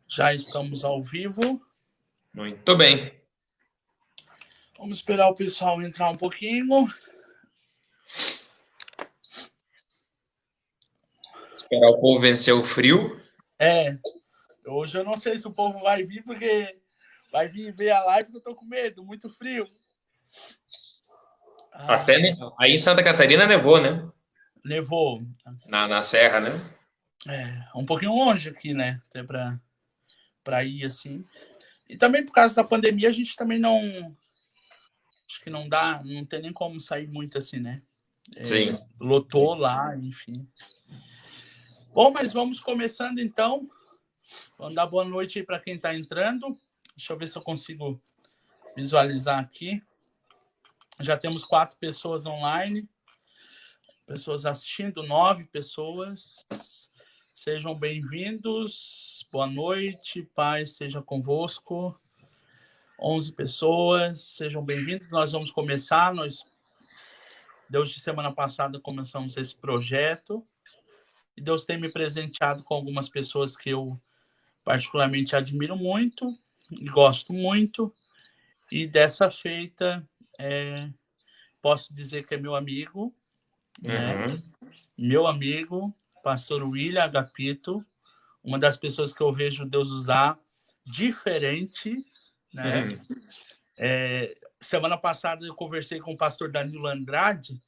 Já estamos ao vivo. Muito bem. Vamos esperar o pessoal entrar um pouquinho. Esperar o povo vencer o frio. Hoje eu não sei se o povo vai vir, porque vai vir ver a live que eu tô com medo, muito frio. Até aí em Santa Catarina nevou, né? Nevou. Na serra, né? Um pouquinho longe aqui, né? Até para ir assim. E também por causa da pandemia, a gente também não... Acho que não dá, não tem nem como sair muito assim, né? Sim. Lotou lá, enfim. Bom, mas vamos começando então. Vamos dar boa noite aí para quem está entrando. Deixa eu ver se eu consigo visualizar aqui. Já temos 4 pessoas online. Pessoas assistindo, 9 pessoas. Sejam bem-vindos. Boa noite, paz seja convosco. 11 pessoas, sejam bem-vindos. Nós vamos começar. Desde semana passada começamos esse projeto. E Deus tem me presenteado com algumas pessoas que eu particularmente admiro muito e gosto muito. E dessa feita, posso dizer que é meu amigo, né? Meu amigo, pastor William Agapito, uma das pessoas que eu vejo Deus usar diferente, né? Semana passada eu conversei com o pastor Danilo Andrade.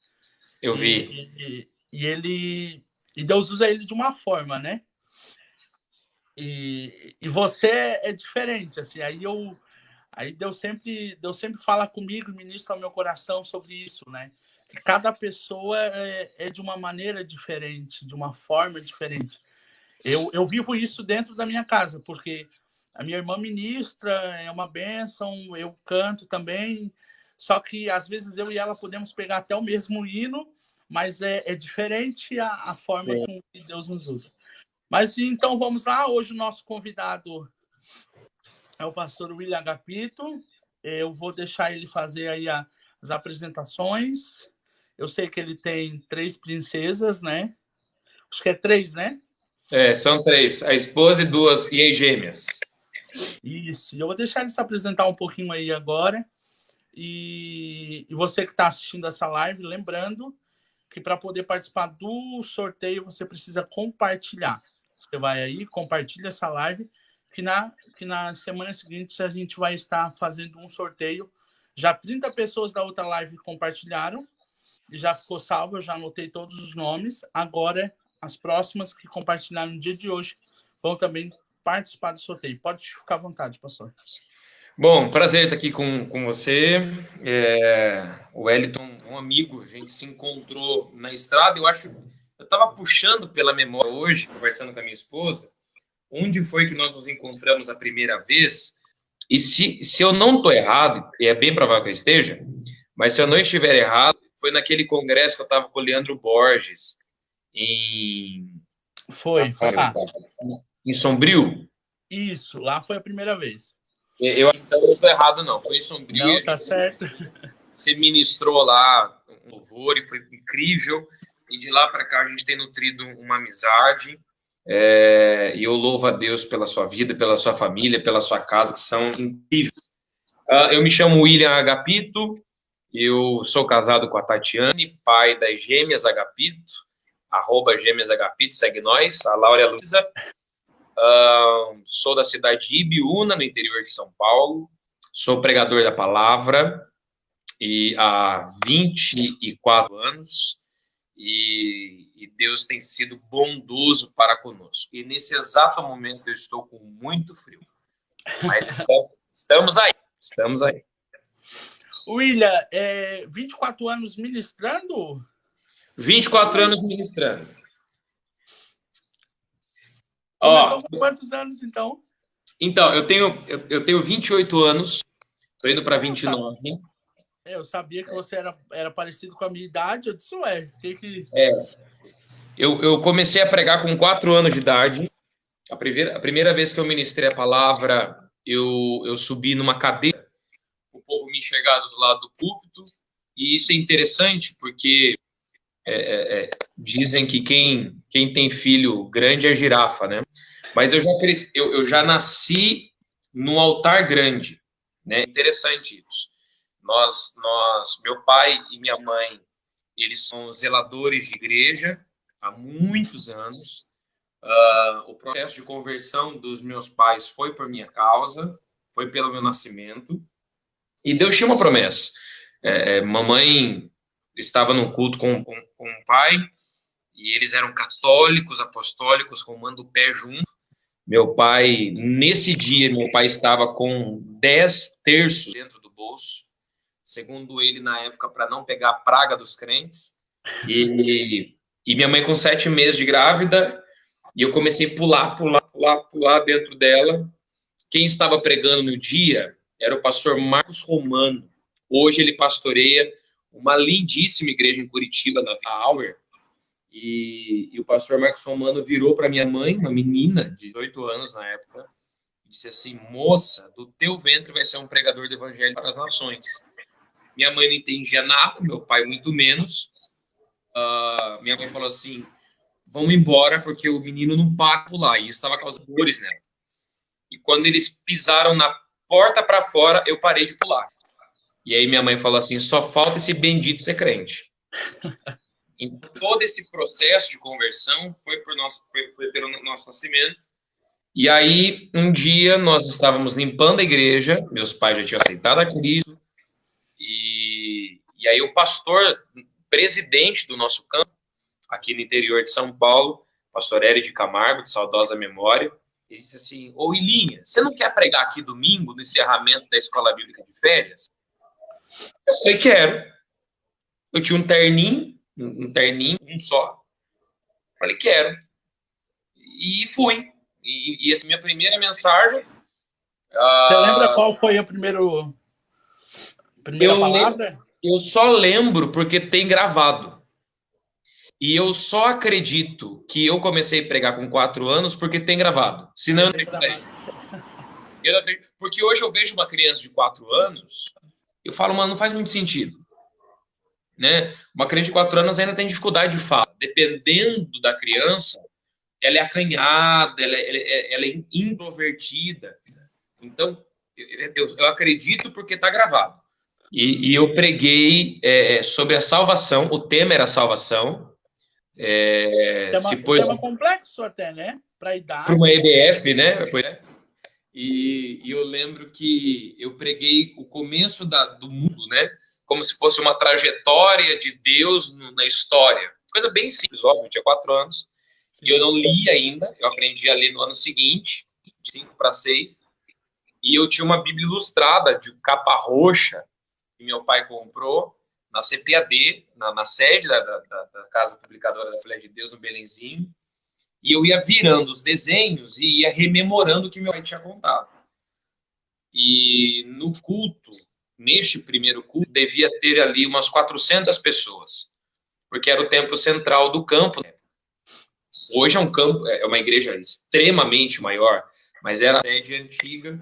Eu vi. E Deus usa ele de uma forma, né? E você é diferente, assim. Aí Deus sempre fala comigo, ministra ao meu coração sobre isso, né? Que cada pessoa é de uma maneira diferente, de uma forma diferente. Eu vivo isso dentro da minha casa, porque a minha irmã ministra, é uma bênção, eu canto também, só que às vezes eu e ela podemos pegar até o mesmo hino, mas é diferente a forma com que Deus nos usa. Mas então vamos lá, hoje o nosso convidado é o pastor William Agapito. Eu vou deixar ele fazer aí as apresentações. Eu sei que ele tem 3 princesas, né? Acho que é 3, né? São 3. A esposa e 2 e as gêmeas. Isso. E eu vou deixar ele se apresentar um pouquinho aí agora. E você que está assistindo essa live, lembrando que para poder participar do sorteio, você precisa compartilhar. Você vai aí, compartilha essa live, que na semana seguinte a gente vai estar fazendo um sorteio. Já 30 pessoas da outra live compartilharam e já ficou salvo, eu já anotei todos os nomes. Agora, as próximas que compartilharam no dia de hoje vão também participar do sorteio. Pode ficar à vontade, pastor. Bom, prazer estar aqui com você. O Wellington, um amigo, a gente se encontrou na estrada. Eu estava puxando pela memória hoje, conversando com a minha esposa, onde foi que nós nos encontramos a primeira vez. E se eu não estou errado, e é bem provável que eu esteja, mas se eu não estiver errado, foi naquele congresso que eu estava com o Leandro Borges, Foi lá. Em Sombrio. Isso, lá foi a primeira vez. Então não estou errado, não. Foi em Sombrio. Não, tá certo. Você ministrou lá um louvor e foi incrível. E de lá para cá a gente tem nutrido uma amizade. E eu louvo a Deus pela sua vida, pela sua família, pela sua casa, que são incríveis. Eu me chamo William Agapito. Eu sou casado com a Tatiane, pai das gêmeas Agapito. @gêmeas Agapito, segue nós. A Laura e a Luísa. Sou da cidade de Ibiúna, no interior de São Paulo. Sou pregador da palavra e há 24 anos. E Deus tem sido bondoso para conosco. E nesse exato momento eu estou com muito frio. Mas estamos aí. Estamos aí. William, 24 anos ministrando? 24 anos ministrando. Começou com quantos anos, então? Então, eu tenho 28 anos. Estou indo para 29. Eu sabia que você era parecido com a minha idade. Eu disse, ué, Eu comecei a pregar com 4 anos de idade. A primeira vez que eu ministrei a palavra, eu subi numa cadeira, o povo me enxergava do lado do púlpito. E isso é interessante porque dizem que quem tem filho grande é girafa, né? Mas eu já cresci, eu já nasci num altar grande, né? Interessante isso. Meu pai e minha mãe, eles são zeladores de igreja há muitos anos. O processo de conversão dos meus pais foi por minha causa, foi pelo meu nascimento. E Deus tinha uma promessa. Mamãe estava num culto com o pai, e eles eram católicos, apostólicos, comando o pé junto. Nesse dia, meu pai estava com 10 terços dentro do bolso, segundo ele, na época, para não pegar a praga dos crentes. E minha mãe com 7 meses de grávida, e eu comecei a pular dentro dela. Quem estava pregando no dia era o pastor Marcos Romano. Hoje ele pastoreia uma lindíssima igreja em Curitiba, na Auer. E o pastor Marcos Romano virou para minha mãe, uma menina de 18 anos na época, e disse assim: moça, do teu ventre vai ser um pregador do evangelho para as nações. Minha mãe não entendia nada, meu pai muito menos. Minha mãe falou assim: vamos embora, porque o menino não para de pular. E isso estava causando dores nela. E quando eles pisaram na porta para fora, eu parei de pular. E aí minha mãe falou assim: só falta esse bendito ser crente. Então, todo esse processo de conversão foi pelo nosso nascimento. E aí, um dia, nós estávamos limpando a igreja, meus pais já tinham aceitado a Cristo, e aí o pastor, presidente do nosso campo, aqui no interior de São Paulo, pastor Hélio de Camargo, de saudosa memória, ele disse assim: ô Ilinha, você não quer pregar aqui domingo, no encerramento da Escola Bíblica de Férias? Eu falei: quero. Eu tinha um terninho, um só. Falei: quero. E fui. E essa minha primeira mensagem... Você lembra qual foi a primeira palavra? Eu só lembro porque tem gravado. E eu só acredito que eu comecei a pregar com 4 anos porque tem gravado. Senão eu não acredito. Porque hoje eu vejo uma criança de 4 anos, eu falo: mano, não faz muito sentido. Né? Uma criança de 4 anos ainda tem dificuldade de fala. Dependendo da criança, ela é acanhada, ela é introvertida. Então, eu acredito porque está gravado. E eu preguei sobre a salvação, o tema era a salvação. Tema complexo até, né? Para a idade. Para uma EBF, né? E eu lembro que eu preguei o começo do mundo, né? Como se fosse uma trajetória de Deus na história. Coisa bem simples, óbvio, eu tinha 4 anos. Sim. E eu não li ainda, eu aprendi a ler no ano seguinte, de 5 para 6. E eu tinha uma Bíblia ilustrada, de capa roxa, que meu pai comprou na CPAD, na sede da Casa Publicadora da Assembleia de Deus, no Belenzinho. E eu ia virando os desenhos e ia rememorando o que meu pai tinha contado. E no culto, neste primeiro culto, devia ter ali umas 400 pessoas, porque era o templo central do campo. Hoje é um campo, é uma igreja extremamente maior, mas era a sede antiga.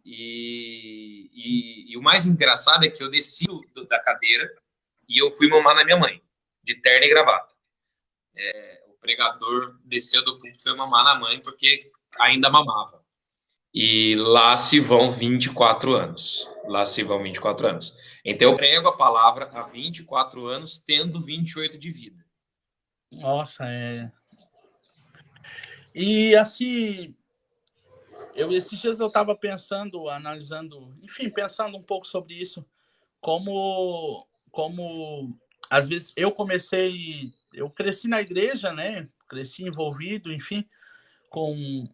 E o mais engraçado é que eu desci da cadeira e eu fui mamar na minha mãe, de terno e gravata. O pregador desceu do púlpito e foi mamar na mãe, porque ainda mamava. E lá se vão 24 anos. Lá se vão 24 anos. Então eu prego a palavra há 24 anos, tendo 28 de vida. Nossa, E assim, esses dias eu estava pensando, analisando, enfim, pensando um pouco sobre isso, como às vezes eu cresci na igreja, né? Cresci envolvido, enfim,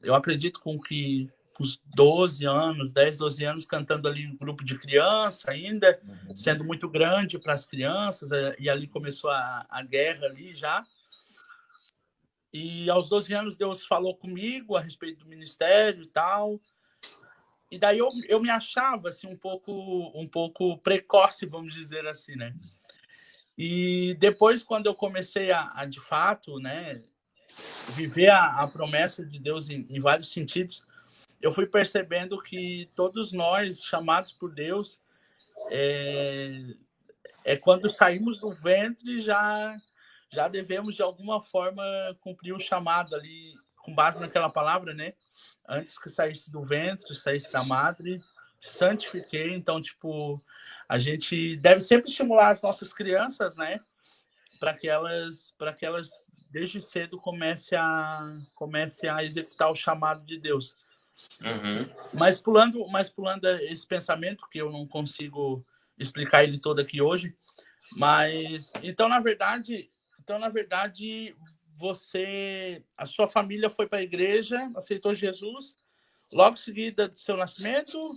eu acredito com que uns 12 anos, 10, 12 anos, cantando ali um grupo de criança ainda, sendo muito grande para as crianças, e ali começou a guerra ali já. E aos 12 anos Deus falou comigo a respeito do ministério e tal. E daí eu me achava assim, um pouco precoce, vamos dizer assim, né? E depois, quando eu comecei a de fato, né, viver a promessa de Deus em vários sentidos, eu fui percebendo que todos nós, chamados por Deus, quando saímos do ventre, já devemos, de alguma forma, cumprir o chamado ali com base naquela palavra, né? Antes que saísse do ventre, saísse da madre, santifiquei. Então, tipo, a gente deve sempre estimular as nossas crianças, né? Para que elas desde cedo comecem a executar o chamado de Deus. Mas pulando esse pensamento, que eu não consigo explicar ele todo aqui hoje, mas então na verdade a sua família foi para a igreja, aceitou Jesus, logo em seguida do seu nascimento?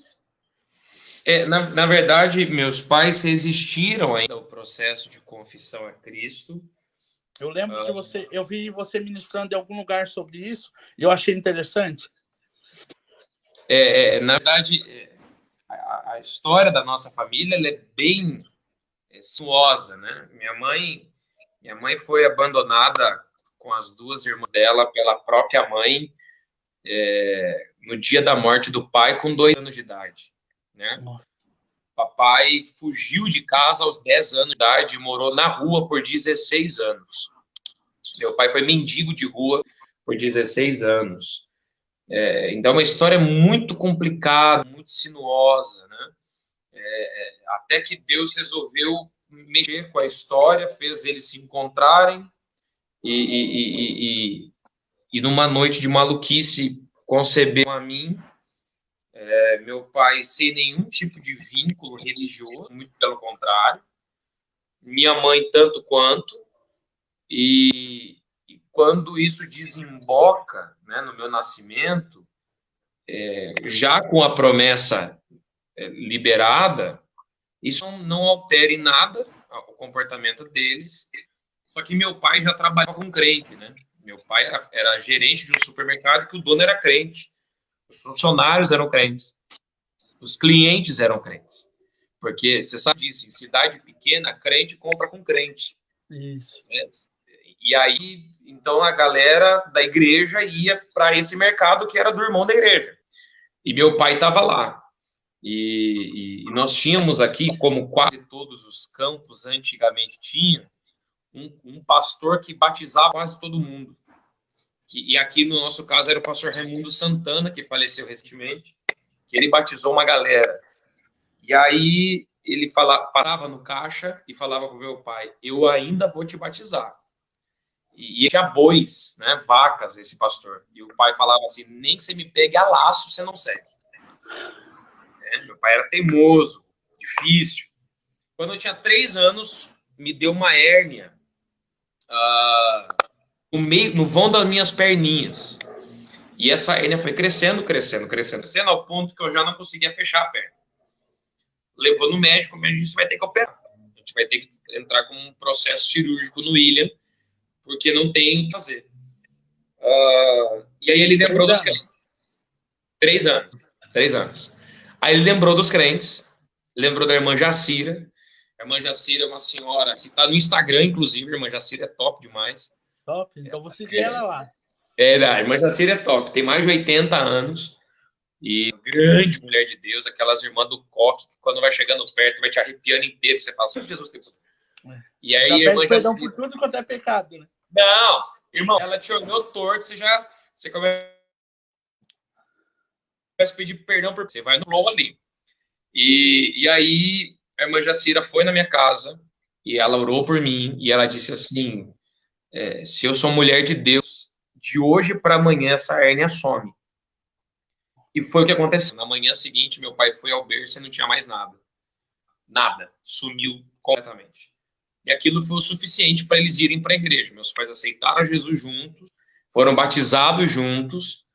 Na verdade, meus pais resistiram ainda ao processo de confissão a Cristo. Eu lembro de você, eu vi você ministrando em algum lugar sobre isso, e eu achei interessante. Na verdade, a história da nossa família ela é bem sinuosa, né? Minha mãe foi abandonada com as duas irmãs dela pela própria mãe no dia da morte do pai, com 2 anos de idade, né? Nossa. Papai fugiu de casa aos 10 anos de idade e morou na rua por 16 anos. Meu pai foi mendigo de rua por 16 anos. Então, é uma história muito complicada, muito sinuosa, né? Até que Deus resolveu mexer com a história, fez eles se encontrarem e numa noite de maluquice concebeu a mim. Meu pai sem nenhum tipo de vínculo religioso, muito pelo contrário. Minha mãe tanto quanto. E quando isso desemboca, né, no meu nascimento, já com a promessa liberada, isso não altera em nada o comportamento deles. Só que meu pai já trabalhava com crente, né? Meu pai era gerente de um supermercado que o dono era crente. Os funcionários eram crentes. Os clientes eram crentes. Porque, você sabe disso, em cidade pequena, crente compra com crente. Isso. E aí, então, a galera da igreja ia para esse mercado que era do irmão da igreja. E meu pai estava lá. E nós tínhamos aqui, como quase todos os campos antigamente tinham, um pastor que batizava quase todo mundo. E aqui, no nosso caso, era o pastor Raimundo Santana, que faleceu recentemente, que ele batizou uma galera. E aí ele parava no caixa e falava com meu pai: eu ainda vou te batizar. E tinha bois, né, vacas, esse pastor. E o pai falava assim: nem que você me pegue a laço, você não segue. Meu pai era teimoso, difícil. Quando eu tinha 3 anos, me deu uma hérnia no vão das minhas perninhas. E essa hérnia foi crescendo, ao ponto que eu já não conseguia fechar a perna. Levou no médico, o médico disse: vai ter que operar. A gente vai ter que entrar com um processo cirúrgico no William, porque não tem o que fazer. E aí ele lembrou dos crentes. 3 anos. Aí ele lembrou dos crentes, lembrou da irmã Jacira. A irmã Jacira é uma senhora que está no Instagram, inclusive. A irmã Jacira é top demais. Top, então vou seguir ela lá. A irmã Jacira é top, tem mais de 80 anos. E grande mulher de Deus, aquelas irmãs do coque, que quando vai chegando perto, vai te arrepiando inteiro, você fala: Jesus tem poder. E aí, já irmã pede perdão Jacira, por tudo quanto é pecado, né? Não, irmão, ela te olhou torto, você começa a pedir perdão por você, vai no flow ali. E aí, a irmã Jacira foi na minha casa e ela orou por mim e ela disse assim: se eu sou mulher de Deus, de hoje para amanhã essa hérnia some. E foi o que aconteceu. Na manhã seguinte, meu pai foi ao berço e não tinha mais nada. Nada. Sumiu completamente. E aquilo foi o suficiente para eles irem para a igreja. Meus pais aceitaram Jesus juntos, foram batizados juntos,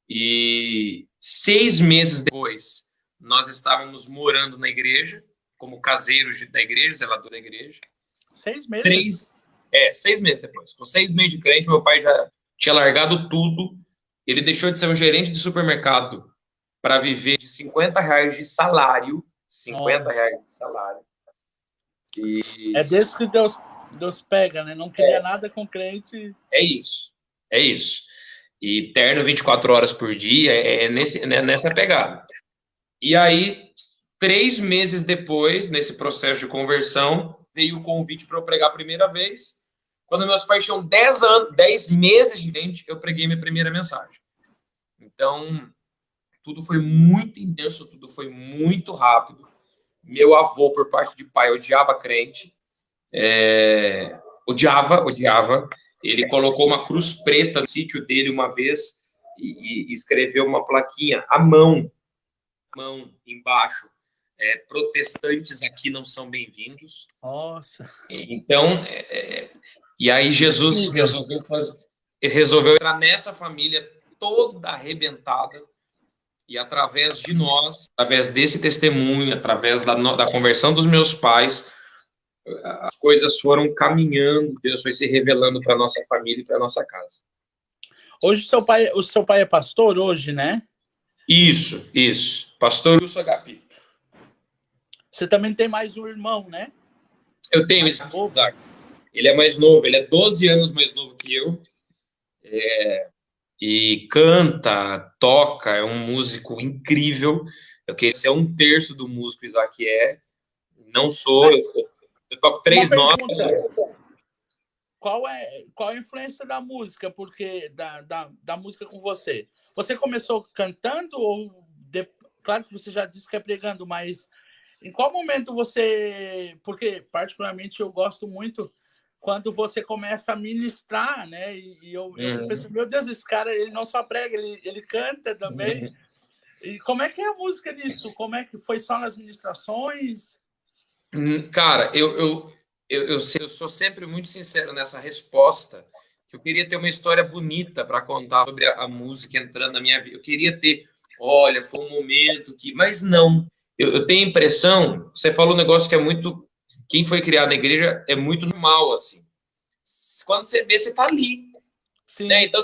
e 6 meses depois, nós estávamos morando na igreja, como caseiros da igreja, zelador da igreja. 6 meses? 6 meses depois. Com 6 meses de crente, meu pai já tinha largado tudo. Ele deixou de ser um gerente de supermercado para viver de R$50 de salário. R$50 de salário. É desse que Deus pega, né? Não queria nada com crente. É isso. E terno 24 horas por dia, nessa pegada. E aí, 3 meses depois, nesse processo de conversão, veio o convite para eu pregar a primeira vez. Quando meus pais tinham 10 anos, 10 meses de idade, eu preguei minha primeira mensagem. Então, tudo foi muito intenso, tudo foi muito rápido. Meu avô, por parte de pai, odiava crente. Odiava. Ele colocou uma cruz preta no sítio dele uma vez e escreveu uma plaquinha à mão embaixo. Protestantes aqui não são bem-vindos. Nossa. Então, e aí Jesus resolveu entrar nessa família toda arrebentada e através de nós, através desse testemunho, através da conversão dos meus pais, as coisas foram caminhando, Deus foi se revelando para nossa família e para nossa casa. Hoje o seu pai é pastor hoje, né? Isso. Pastor Wilson Agapito. Você também tem mais um irmão, né? Eu tenho esse. Ele é mais novo, ele é 12 anos mais novo que eu. E canta, toca, é um músico incrível. Eu queria ser um terço do músico Isaac é. Não sou, eu toco 3 notas. Qual é a influência da música, porque da música com você? Você começou cantando ou claro que você já disse que é pregando, mas em qual momento você, porque particularmente eu gosto muito quando você começa a ministrar, né? E eu fico pensando, meu Deus, esse cara, ele não só prega, ele canta também. E como é que é a música disso? Como é que foi só nas ministrações? Cara, eu sou sempre muito sincero nessa resposta, que eu queria ter uma história bonita para contar sobre a música entrando na minha vida. Eu queria ter, olha, foi um momento que... Mas não. Eu tenho a impressão, você falou um negócio que é muito... Quem foi criado na igreja é muito normal, assim. Quando você vê, você tá ali. Sim. Né? Então,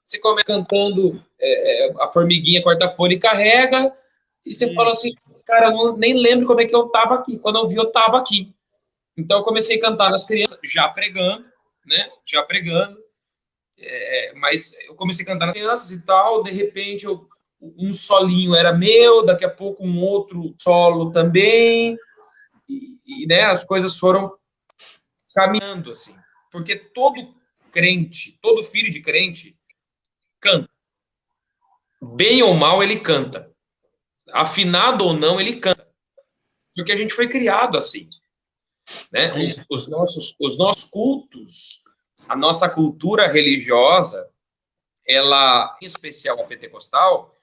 você começa cantando a formiguinha corta folha e carrega, e você fala assim, cara, eu nem lembro como é que eu tava aqui. Quando eu vi, eu tava aqui. Então, eu comecei a cantar nas crianças, já pregando, né? Mas eu comecei a cantar nas crianças e tal, de repente, um solinho era meu, daqui a pouco um outro solo também, né, as coisas foram caminhando, assim. Porque todo crente, todo filho de crente, canta. Bem ou mal, ele canta. Afinado ou não, ele canta. Porque a gente foi criado assim. Né? Os nossos cultos, a nossa cultura religiosa, ela, em especial a pentecostal,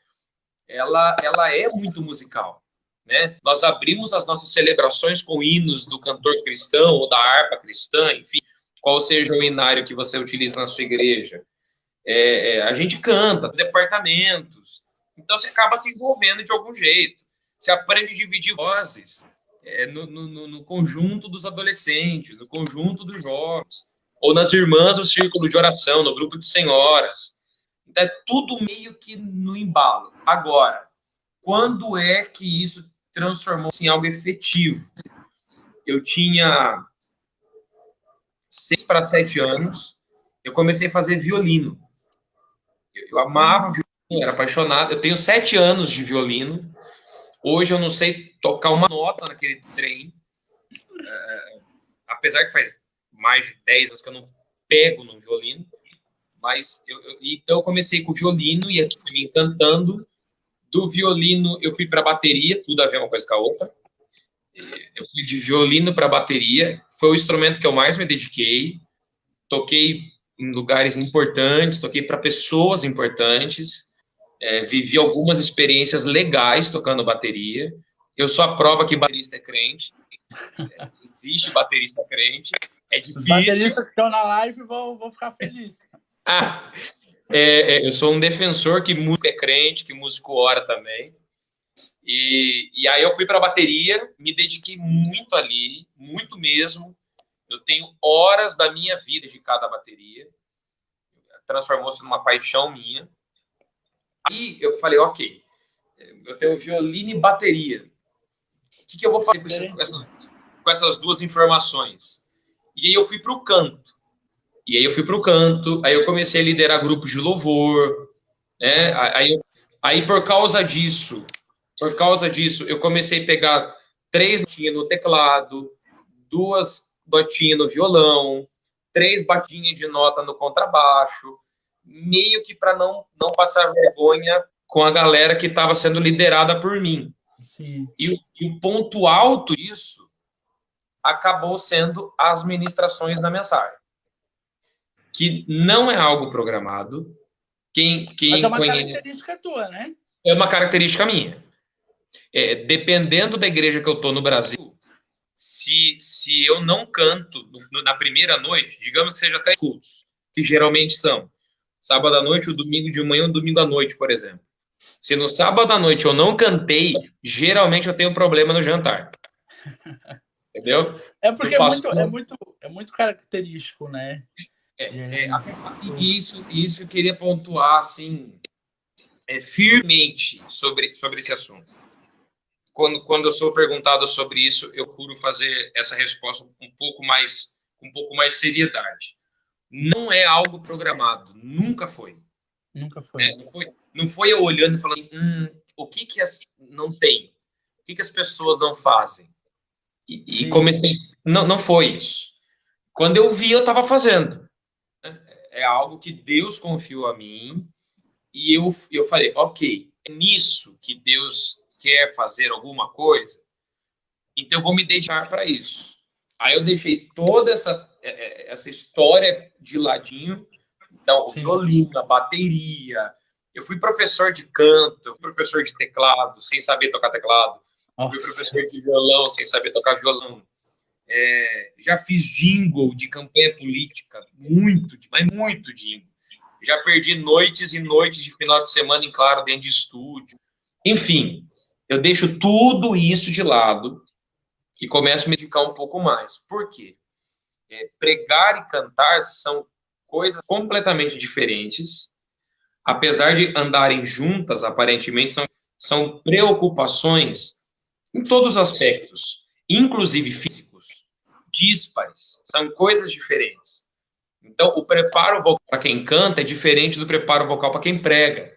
ela é muito musical. Né? Nós abrimos as nossas celebrações com hinos do cantor cristão ou da harpa cristã, enfim, qual seja o hinário que você utiliza na sua igreja. A gente canta, departamentos, então você acaba se envolvendo de algum jeito. Você aprende a dividir vozes no conjunto dos adolescentes, no conjunto dos jovens, ou nas irmãs do círculo de oração, no grupo de senhoras. Então, é tudo meio que no embalo. Agora, quando é que isso transformou-se em algo efetivo? Eu tinha 6 para 7 anos, eu comecei a fazer violino. Eu amava violino, era apaixonado. Eu tenho 7 anos de violino. Hoje eu não sei tocar uma nota naquele trem. Apesar que faz mais de 10 anos que eu não pego no violino. Mas então eu comecei com o violino e aqui me encantando. Do violino eu fui para bateria, tudo a ver uma coisa com a outra. Eu fui de violino para bateria. Foi o instrumento que eu mais me dediquei. Toquei em lugares importantes, toquei para pessoas importantes, vivi algumas experiências legais tocando bateria. Eu sou a prova que baterista é crente. Existe baterista crente. É difícil. Os bateristas que estão na live vão ficar felizes. Eu sou um defensor que músico é crente, que músico ora também. E aí eu fui para a bateria, me dediquei muito ali, muito mesmo. Eu tenho horas da minha vida de cada bateria. Transformou-se numa paixão minha. Aí eu falei, ok, eu tenho violino e bateria. O que eu vou fazer com essas duas informações? E aí eu fui para o canto. Aí eu comecei a liderar grupos de louvor. Né? Aí por causa disso, eu comecei a pegar 3 notinhas no teclado, 2 notinhas no violão, 3 batidinhas de nota no contrabaixo, meio que para não passar vergonha com a galera que estava sendo liderada por mim. Sim. E o ponto alto disso acabou sendo as ministrações da mensagem, que não é algo programado. Mas é uma conhece, característica tua, né? é uma característica minha. Dependendo da igreja que eu estou no Brasil, se eu não canto na primeira noite, digamos que seja até cultos, que geralmente são sábado à noite, o domingo de manhã, o domingo à noite, por exemplo. Se no sábado à noite eu não cantei, geralmente eu tenho problema no jantar. Entendeu? É porque é muito característico, né? Isso eu queria pontuar assim, firmemente sobre esse assunto. Quando eu sou perguntado sobre isso, eu procuro fazer essa resposta com um pouco mais seriedade. Não é algo programado, nunca foi. Nunca foi. Não foi eu olhando e falando, o que não tem? O que as pessoas não fazem? E comecei. Não foi isso. Quando eu vi, eu estava fazendo. É algo que Deus confiou a mim e eu falei, ok, é nisso que Deus quer fazer alguma coisa, então eu vou me dedicar para isso. Aí eu deixei toda essa história de ladinho, então, o violino, a bateria. Eu fui professor de canto, eu fui professor de teclado, sem saber tocar teclado. Fui professor de violão, sem saber tocar violão. Já fiz jingle de campanha política, mas muito jingle. Já perdi noites e noites de final de semana em claro, dentro de estúdio. Enfim, eu deixo tudo isso de lado e começo a me dedicar um pouco mais. Por quê? Pregar e cantar são coisas completamente diferentes, apesar de andarem juntas, aparentemente, são preocupações em todos os aspectos, inclusive físicos, díspares, são coisas diferentes. Então, o preparo vocal para quem canta é diferente do preparo vocal para quem prega.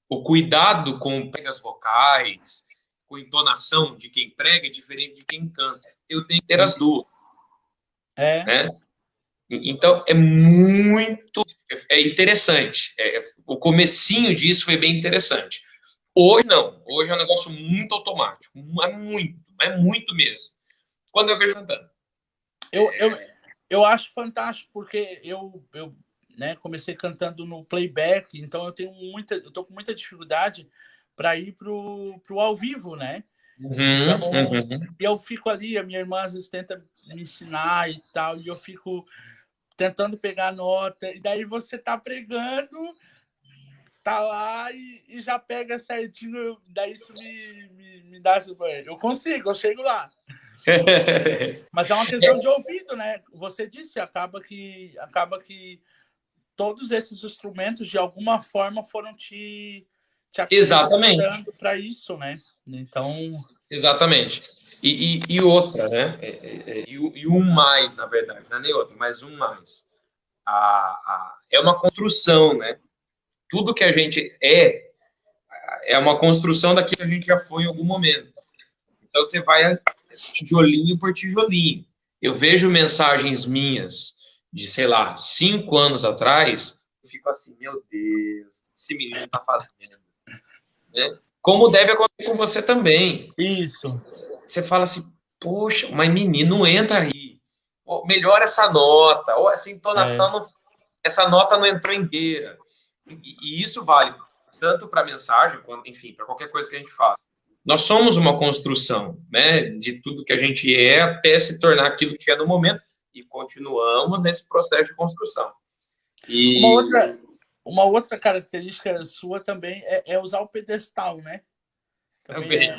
O cuidado com pregas vocais, com entonação de quem prega é diferente de quem canta. Eu tenho que ter as duas. Né? Então, é muito interessante. O comecinho disso foi bem interessante. Hoje, não. Hoje é um negócio muito automático. É muito mesmo. Quando eu vejo cantando. Eu acho fantástico, porque eu né, comecei cantando no playback, então eu tô com muita dificuldade para ir pro ao vivo, né? Então, eu fico ali, a minha irmã às vezes tenta me ensinar e tal, e eu fico tentando pegar nota, e daí você tá pregando, tá lá e já pega certinho, daí isso me dá... Eu consigo, eu chego lá. Mas é uma questão de ouvido, né? Você disse, acaba que todos esses instrumentos, de alguma forma, foram te exatamente para isso, né? Então... Exatamente. E outra, né? E um mais, na verdade, não é nem outra, mas um mais. É uma construção, né? Tudo que a gente é uma construção daquilo que a gente já foi em algum momento. Então, você vai tijolinho por tijolinho. Eu vejo mensagens minhas de, sei lá, 5 anos atrás, eu fico assim, meu Deus, o que esse menino está fazendo? Né? Como deve acontecer com você também. Isso. Você fala assim, poxa, mas menino, não entra aí. Melhora essa nota, ou essa entonação, essa nota não entrou inteira. E isso vale tanto para a mensagem, quanto, enfim, para qualquer coisa que a gente faça. Nós somos uma construção, né, de tudo que a gente é até se tornar aquilo que é no momento, e continuamos nesse processo de construção. Uma outra característica sua também é usar o pedestal, né? Também.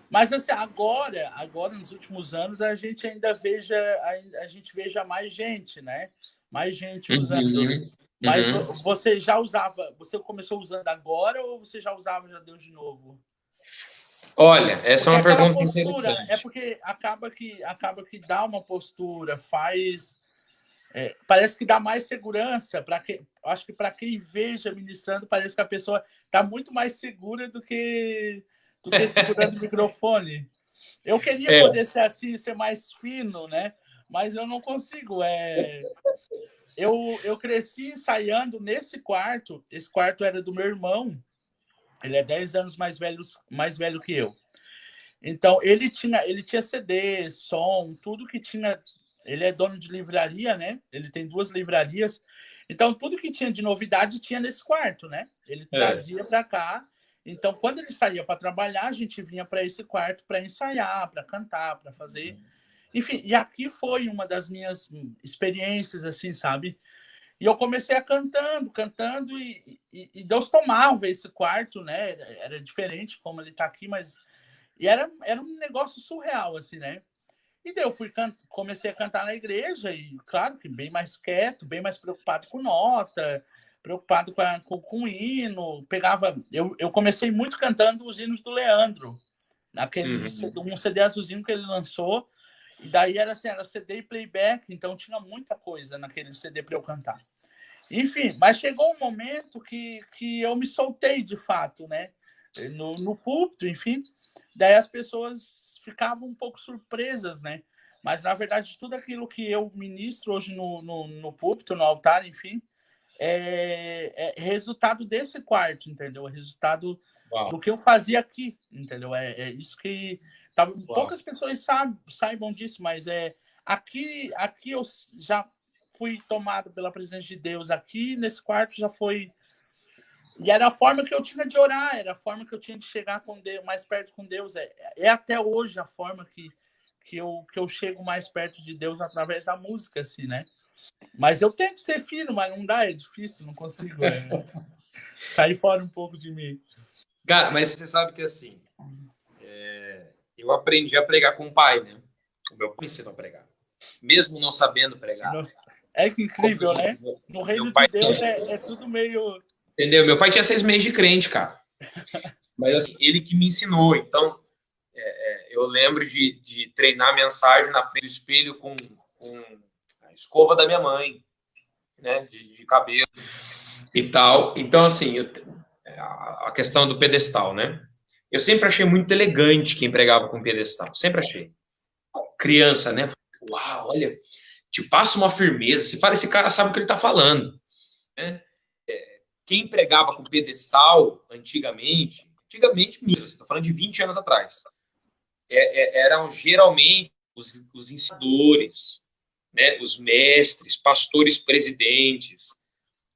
Mas assim, agora, nos últimos anos, a gente ainda veja mais gente, né? Mais gente usando. Mas você já usava, você começou usando agora ou você já usava, já deu de novo? Olha, essa é uma pergunta interessante. É porque acaba que dá uma postura, faz... parece que dá mais segurança. Acho que para quem veja ministrando, parece que a pessoa está muito mais segura do que segurando o microfone. Eu queria poder ser assim, ser mais fino, né? mas eu não consigo. Eu cresci ensaiando nesse quarto. Esse quarto era do meu irmão. Ele é 10 anos mais velho que eu. Então, ele tinha CD, som, tudo que tinha. Ele é dono de livraria, né? Ele tem 2 livrarias. Então, tudo que tinha de novidade tinha nesse quarto, né? Ele trazia para cá. Então, quando ele saía para trabalhar, a gente vinha para esse quarto para ensaiar, para cantar, para fazer. Enfim, e aqui foi uma das minhas experiências, assim, sabe? E eu comecei a cantando, e Deus tomava esse quarto, né? Era diferente como ele está aqui, mas e era um negócio surreal, assim, né? E daí eu comecei a cantar na igreja, e claro que bem mais quieto, bem mais preocupado com nota, preocupado com hino. Eu comecei muito cantando os hinos do Leandro, um CD azulzinho que ele lançou, e daí era assim, era CD e playback, então tinha muita coisa naquele CD para eu cantar. Enfim, mas chegou um momento que eu me soltei de fato, né? No púlpito, enfim. Daí as pessoas ficavam um pouco surpresas, né? Mas, na verdade, tudo aquilo que eu ministro hoje no púlpito, no altar, enfim, é resultado desse quarto, entendeu? É resultado do que eu fazia aqui, entendeu? É isso que... poucas pessoas saibam disso, mas aqui eu já fui tomado pela presença de Deus. Aqui, nesse quarto, já foi... E era a forma que eu tinha de orar, era a forma que eu tinha de chegar com Deus, mais perto com Deus. É até hoje a forma que eu chego mais perto de Deus através da música, assim, né? Mas eu tenho que ser filho, mas não dá, é difícil, não consigo sair fora um pouco de mim. Cara, mas você sabe que assim, eu aprendi a pregar com o pai, né? O meu pai me ensinou a pregar, mesmo não sabendo pregar. Nossa, que incrível, né? No reino de Deus é tudo meio... Entendeu? Meu pai tinha 6 meses de crente, cara. Mas assim, ele que me ensinou. Então, eu lembro de treinar mensagem na frente do espelho com a escova da minha mãe, né? De cabelo e tal. Então, assim, a questão do pedestal, né? Eu sempre achei muito elegante quem pregava com pedestal. Sempre achei. Criança, né? Uau, olha, te passa uma firmeza. Se fala, esse cara sabe o que ele tá falando, né? Quem pregava com pedestal antigamente mesmo, você está falando de 20 anos atrás, eram geralmente os ensinadores, né, os mestres, pastores presidentes.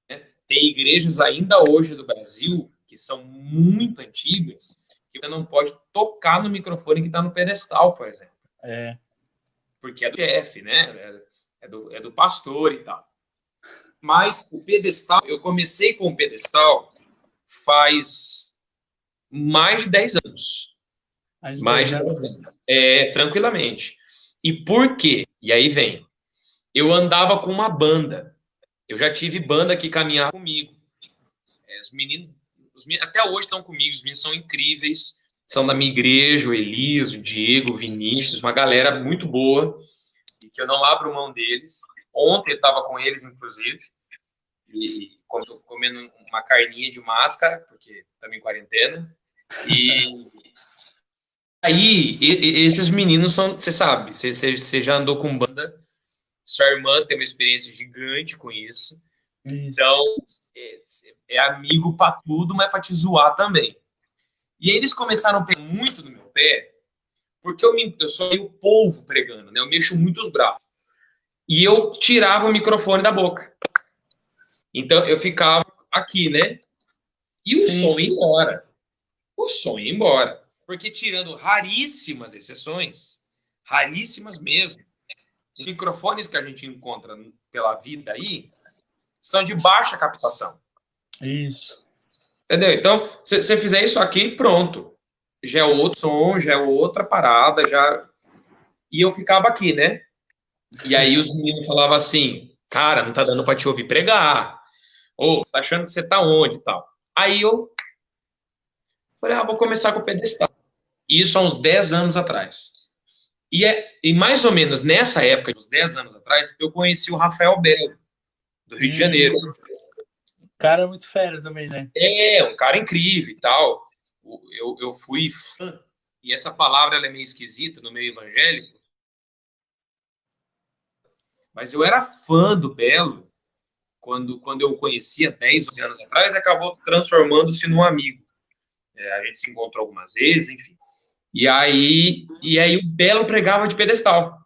Né? Tem igrejas ainda hoje do Brasil que são muito antigas, que você não pode tocar no microfone que está no pedestal, por exemplo. Porque é do chefe, né? É do pastor e tal. Mas o pedestal, eu comecei com o pedestal faz mais de 10 anos. Mais de 10 anos. Tranquilamente. E por quê? E aí vem. Eu andava com uma banda. Eu já tive banda que caminhava comigo. Os meninos até hoje estão comigo. Os meninos são incríveis. São da minha igreja, o Elias, o Diego, o Vinícius, uma galera muito boa. E que eu não abro mão deles. Ontem eu estava com eles, inclusive. E comendo uma carninha de máscara, porque estamos em quarentena. E aí, esses meninos são, você sabe, você já andou com banda, sua irmã tem uma experiência gigante com isso. Então, é amigo pra tudo, mas pra te zoar também. E aí eles começaram a pegar muito no meu pé, porque eu sou meio polvo pregando, né? Eu mexo muito os braços. E eu tirava o microfone da boca. Então, eu ficava aqui, né? E o som ia embora. O som ia embora. Porque tirando raríssimas exceções, raríssimas mesmo, os microfones que a gente encontra pela vida aí são de baixa captação. Isso. Entendeu? Então, se você fizer isso aqui, pronto. Já é outro som, já é outra parada, já... E eu ficava aqui, né? E aí os meninos falavam assim, cara, não tá dando pra te ouvir pregar. Ou, você tá achando que você tá onde e tal. Aí eu falei, vou começar com o pedestal. Isso há uns 10 anos atrás. E mais ou menos nessa época, uns 10 anos atrás, eu conheci o Rafael Belo, do Rio de Janeiro. Cara muito fera também, né? Um cara incrível e tal. Eu fui fã. E essa palavra ela é meio esquisita no meio evangélico. Mas eu era fã do Belo quando eu o conhecia 10 11 anos atrás, acabou transformando-se num amigo. A gente se encontrou algumas vezes, enfim. E aí o Belo pregava de pedestal.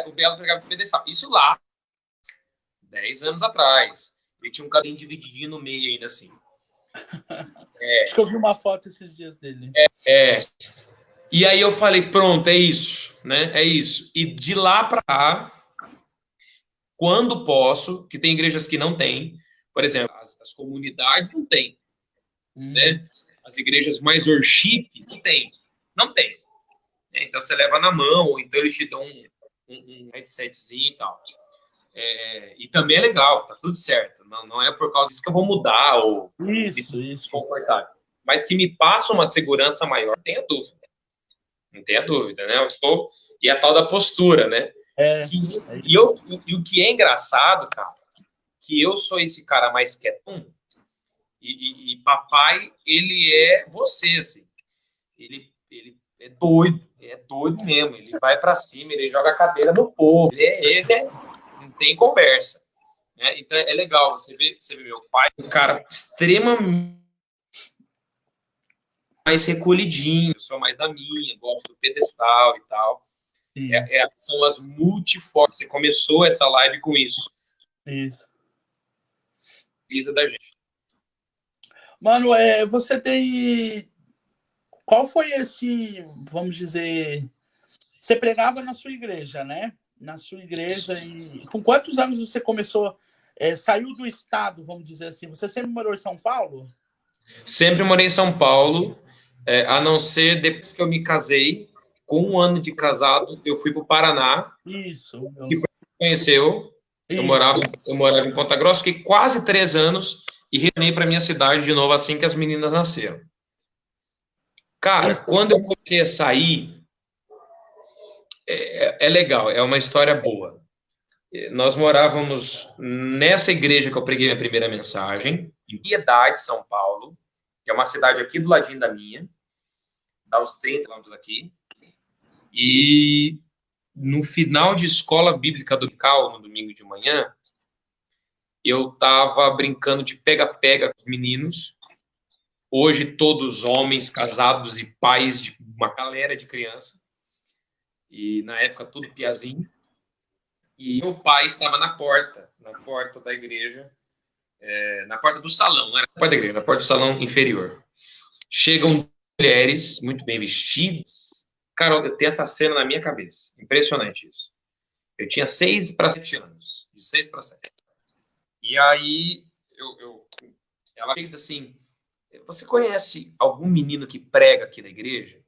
O Belo pregava de pedestal. Isso lá, 10 anos atrás. Ele tinha um cabelo divididinho no meio ainda assim. Acho que eu vi uma foto esses dias dele. E aí eu falei, pronto, é isso, né? É isso. E de lá para cá, quando posso, que tem igrejas que não tem, por exemplo, as comunidades não tem, né? As igrejas mais worship não tem. Não tem. Então você leva na mão, ou então eles te dão um headsetzinho e tal. E também é legal, tá tudo certo. Não é por causa disso que eu vou mudar ou Isso. confortável. Mas que me passa uma segurança maior, não tenha dúvida. Não tenha dúvida, né? E a tal da postura, né? E o que é engraçado, cara, que eu sou esse cara mais quietão e papai, ele é você, assim. Ele é doido mesmo. Ele vai pra cima, ele joga a cadeira no povo. Não tem conversa. Né? Então é legal, você vê meu pai, um cara extremamente mais recolhidinho, sou mais da minha, gosto do pedestal e tal. São as multiformas. Você começou essa live com isso. Isso. Vida da gente. Mano, você tem... Qual foi esse, vamos dizer... Você pregava na sua igreja, né? Na sua igreja. E com quantos anos você começou... saiu do estado, vamos dizer assim? Você sempre morou em São Paulo? Sempre morei em São Paulo, a não ser depois que eu me casei. Com 1 ano de casado, eu fui para o Paraná. Isso. Que foi que conheceu. Eu morava em Ponta Grossa, fiquei quase 3 anos e retornei para minha cidade de novo assim que as meninas nasceram. Cara, quando eu comecei a sair, é legal, é uma história boa. Nós morávamos nessa igreja que eu preguei minha primeira mensagem, em Piedade, São Paulo, que é uma cidade aqui do ladinho da minha, dá uns 30 quilômetros daqui. E no final de escola bíblica dominical, no domingo de manhã, eu estava brincando de pega-pega com os meninos. Hoje, todos homens, casados e pais de uma galera de criança. E na época, tudo piazinho. E meu pai estava na porta da igreja, na porta do salão, não era na porta da igreja, na porta do salão inferior. Chegam mulheres muito bem vestidas. Cara, eu tenho essa cena na minha cabeça. Impressionante isso. Eu tinha 6 para 7 anos. De 6 para 7. E aí, ela fez assim, você conhece algum menino que prega aqui na igreja?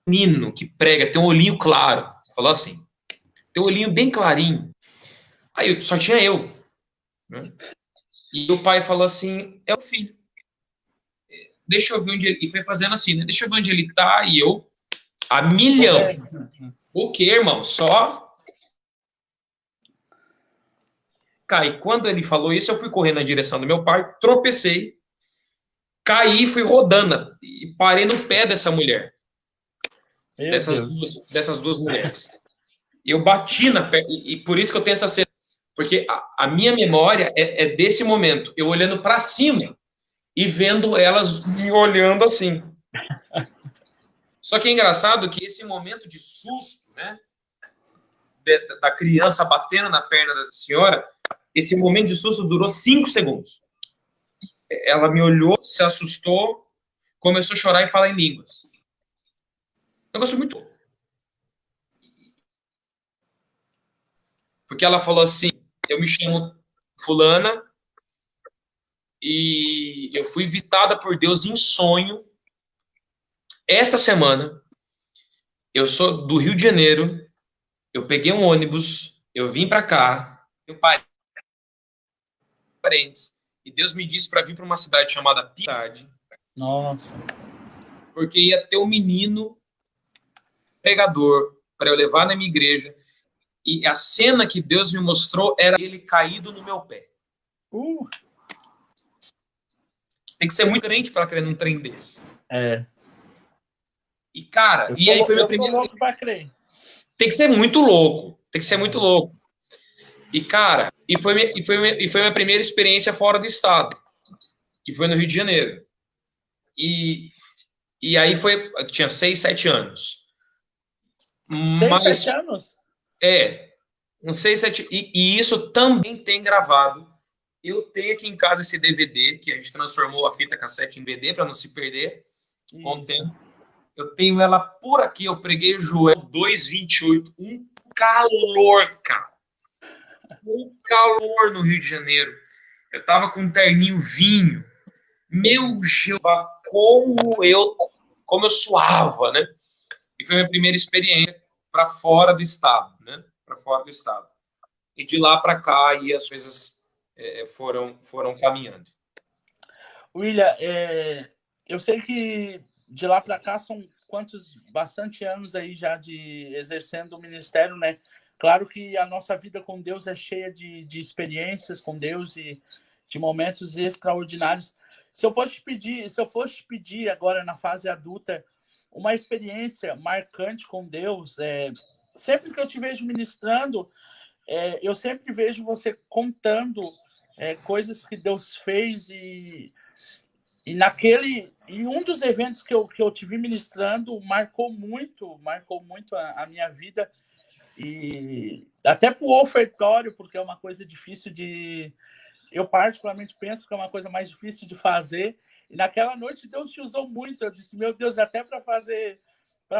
Um menino que prega, tem um olhinho claro. Falou assim, tem um olhinho bem clarinho. Aí só tinha eu. Né? E o pai falou assim, é o filho. Deixa eu ver onde ele... E foi fazendo assim, né? Deixa eu ver onde ele tá. E eu, a milhão. O que, irmão? Só... Caí. Quando ele falou isso, eu fui correndo na direção do meu pai, tropecei, caí, fui rodando e parei no pé dessa mulher. Dessas duas mulheres. Eu bati na perna, e por isso que eu tenho essa cena. Porque a minha memória é desse momento, eu olhando para cima e vendo elas me olhando assim. Só que é engraçado que esse momento de susto, né, da criança batendo na perna da senhora, esse momento de susto durou 5 segundos. Ela me olhou, se assustou, começou a chorar e falar em línguas. Um negócio muito... Porque ela falou assim, eu me chamo fulana e eu fui visitada por Deus em sonho esta semana. Eu sou do Rio de Janeiro, eu peguei um ônibus, eu vim para cá, eu parei parentes, e Deus me disse para vir para uma cidade chamada Piedade. Nossa. Porque ia ter um menino pregador para eu levar na minha igreja. E a cena que Deus me mostrou era ele caído no meu pé. Tem que ser muito crente para crer num trem desse. E, cara, e aí foi meu primeiro... louco para crer. Tem que ser muito louco. Tem que ser muito louco. E, cara, foi minha primeira experiência fora do estado, que foi no Rio de Janeiro. E aí eu tinha 6, 7 anos. 6, 7 anos? Uns 6, 7. E isso também tem gravado. Eu tenho aqui em casa esse DVD, que a gente transformou a fita cassete em DVD para não se perder com o tempo. Eu tenho ela por aqui, eu preguei o Joel 2:28. Um calor, cara. Um calor no Rio de Janeiro. Eu tava com um terninho vinho. Meu Jeová, como eu suava, né? E foi a minha primeira experiência para fora do estado, né? Para fora do estado. E de lá para cá, aí as coisas foram caminhando. William, eu sei que de lá para cá são bastante anos aí já de exercendo o ministério, né? Claro que a nossa vida com Deus é cheia de experiências com Deus e de momentos extraordinários. Se eu fosse te pedir agora na fase adulta uma experiência marcante com Deus, sempre que eu te vejo ministrando, eu sempre vejo você contando coisas que Deus fez e em um dos eventos que eu te vi ministrando marcou muito a minha vida. E até para o ofertório, porque é uma coisa difícil eu particularmente penso que é uma coisa mais difícil de fazer. E naquela noite Deus te usou muito. Eu disse, meu Deus, até para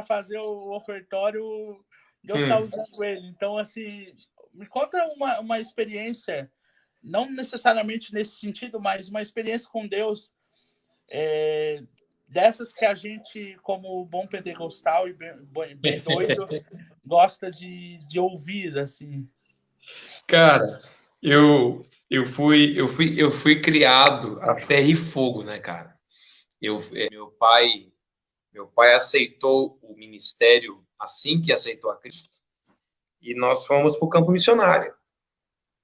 fazer o ofertório, Deus está usando ele. Então, assim, me conta uma experiência, não necessariamente nesse sentido, mas uma experiência com Deus, dessas que a gente, como bom pentecostal e bem doido, gosta de ouvir, assim. Cara, eu fui criado a ferro e fogo, né, cara? Meu pai aceitou o ministério assim que aceitou a Cristo e nós fomos para o campo missionário.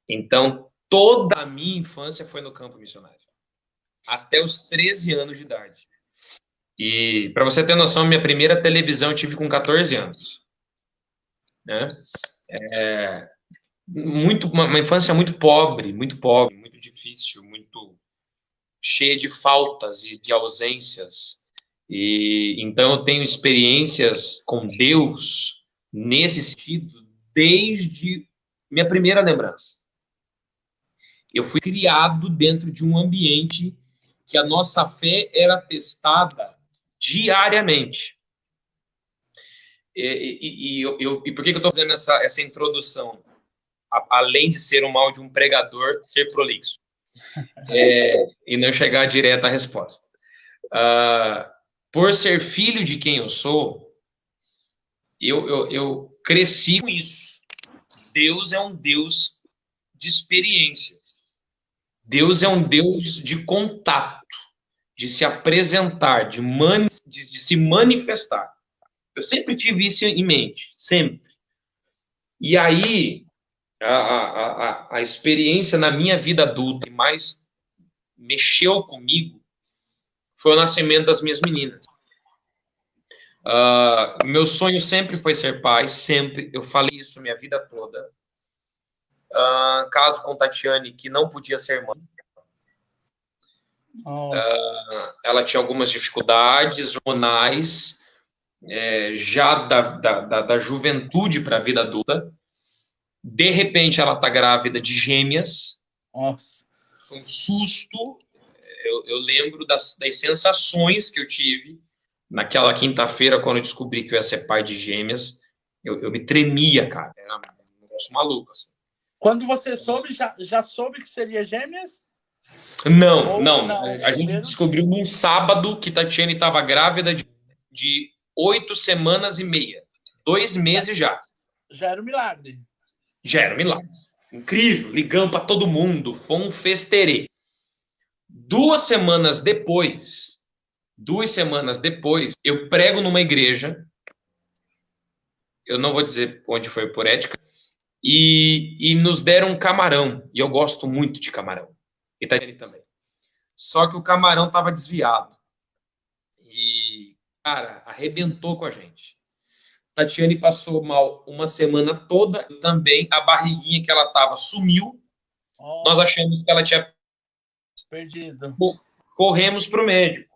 Então, toda a minha infância foi no campo missionário, até os 13 anos de idade. E, para você ter noção, minha primeira televisão eu tive com 14 anos. Né? Uma infância muito pobre, muito difícil, muito cheia de faltas e de ausências. E então eu tenho experiências com Deus nesse sentido desde minha primeira lembrança. Eu fui criado dentro de um ambiente que a nossa fé era testada diariamente. E por que eu estou fazendo essa introdução? Além de ser um mal de um pregador, ser prolixo. E não chegar direto à resposta. Por ser filho de quem eu sou, eu cresci com isso. Deus é um Deus de experiências. Deus é um Deus de contato, de se apresentar, de se manifestar. Eu sempre tive isso em mente, sempre. E aí, a experiência na minha vida adulta que mais mexeu comigo foi o nascimento das minhas meninas. Meu sonho sempre foi ser pai, sempre. Eu falei isso minha vida toda. Caso com Tatiane, que não podia ser mãe. Ela tinha algumas dificuldades hormonais, já da juventude para a vida adulta. De repente, ela está grávida de gêmeas. Nossa. Foi um susto. Eu lembro das sensações que eu tive naquela quinta-feira, quando eu descobri que eu ia ser pai de gêmeas. Eu me tremia, cara. Era um negócio maluco. Assim. Quando você soube, já soube que seria gêmeas? Não. A gente descobriu num sábado que Tatiane estava grávida de 8 semanas e meia. 2 meses já. Já era um milagre. Já era um milagre. Incrível. Ligamos para todo mundo. Foi um festerê. 2 semanas depois, eu prego numa igreja. Eu não vou dizer onde foi por ética. E nos deram um camarão. E eu gosto muito de camarão. E Tatiane também. Só que o camarão estava desviado. E, cara, arrebentou com a gente. Tatiane passou mal uma semana toda. Também a barriguinha que ela tava sumiu. Nós achamos que ela tinha perdido. Corremos para o médico.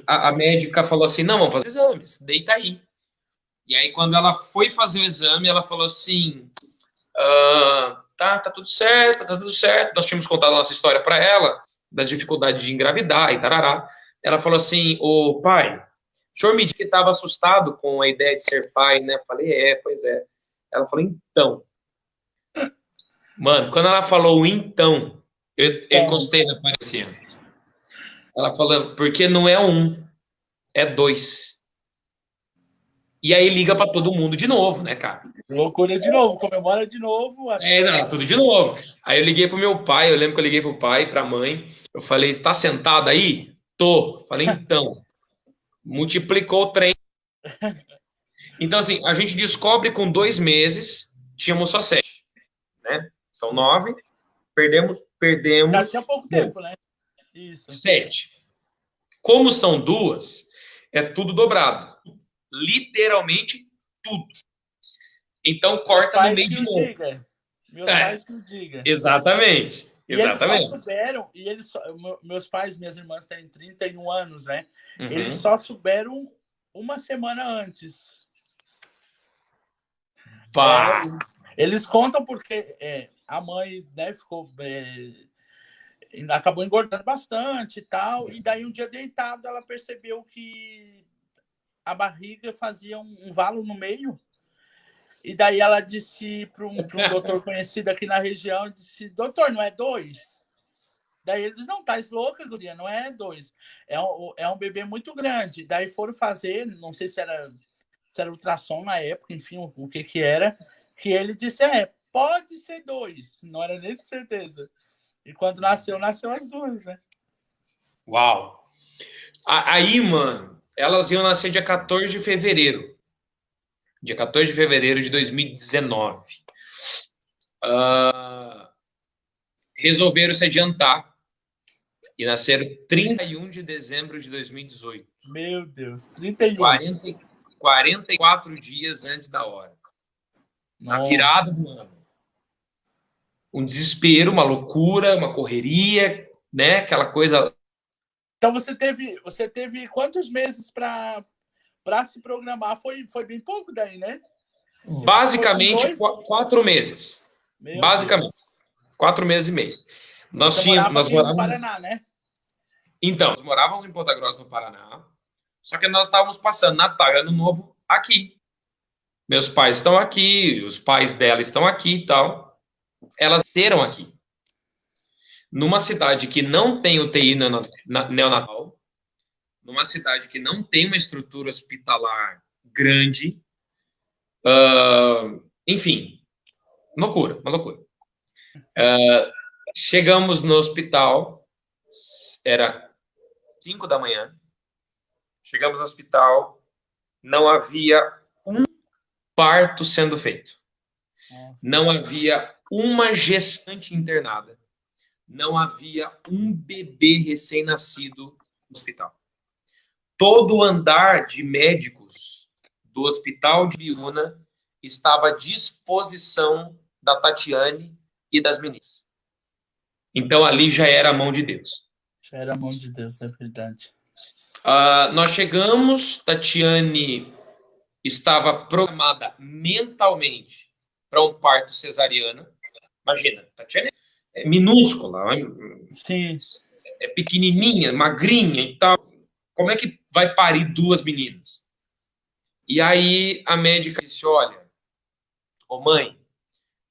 A médica falou assim, não, vamos fazer exames, deita aí. E aí, quando ela foi fazer o exame, ela falou assim, tá tudo certo, tá tudo certo. Nós tínhamos contado a nossa história para ela, das dificuldades de engravidar e tarará. Ela falou assim, ô pai, o senhor me disse que estava assustado com a ideia de ser pai, né? Eu falei, pois é. Ela falou, então. Mano, quando ela falou então, eu encostei na parecia. Ela falou, porque não é um, é dois. E aí liga para todo mundo de novo, né, cara? Loucura de novo, comemora de novo. Não, tudo de novo. Aí eu liguei pro meu pai, eu lembro que eu liguei pro pai, pra mãe. Eu falei, tá sentado aí? Tô. Falei, então. Multiplicou o trem. Então, assim, a gente descobre com 2 meses, tínhamos só 7, né? São 9, perdemos. Já tinha pouco tempo, né? Isso. 7. Como são 2, é tudo dobrado. Literalmente tudo. Então corta no meio de novo. Meus pais que o digam. Exatamente. Exatamente. Eles só souberam, meus pais, minhas irmãs têm 31 anos, né? Uhum. Eles só souberam uma semana antes. Eles contam porque a mãe, né, acabou engordando bastante e tal, e daí um dia deitado ela percebeu que a barriga fazia um valo no meio. E daí ela disse para um doutor conhecido aqui na região, disse, doutor, não é 2? Daí ele disse, não, tá louca, guria, não é 2. É um bebê muito grande. Daí foram fazer, não sei se era ultrassom na época, enfim, o que era, que ele disse, pode ser 2. Não era nem de certeza. E quando nasceu as 2, né? Uau! Aí, mano, elas iam nascer dia 14 de fevereiro. Dia 14 de fevereiro de 2019. Resolveram se adiantar e nasceram 31 de dezembro de 2018. Meu Deus, 31. 44 dias antes da hora. Na virada do ano. Um desespero, uma loucura, uma correria, né? Aquela coisa. Então você teve quantos meses para se programar? Foi bem pouco daí, né? Basicamente 4 meses. Meu basicamente. Deus. 4 meses e meio. Nós morávamos no Paraná, né? Então, nós morávamos em Ponta Grossa, no Paraná. Só que nós estávamos passando Natal e Ano Novo aqui. Meus pais estão aqui, os pais dela estão aqui e tal. Elas nasceram aqui. Numa cidade que não tem UTI neonatal, numa cidade que não tem uma estrutura hospitalar grande. Enfim, loucura, uma loucura. Chegamos no hospital, era 5 da manhã. Chegamos no hospital, não havia um parto sendo feito. Nossa. Não havia uma gestante internada. Não havia um bebê recém-nascido no hospital. Todo o andar de médicos do hospital de Biúna estava à disposição da Tatiane e das meninas. Então ali já era a mão de Deus. Já era a mão de Deus, é verdade. Nós chegamos, Tatiane estava programada mentalmente para um parto cesariano. Imagina, Tatiane é minúscula, sim, é pequenininha, magrinha e tal. Como é que vai parir 2 meninas? E aí a médica disse, olha, mãe,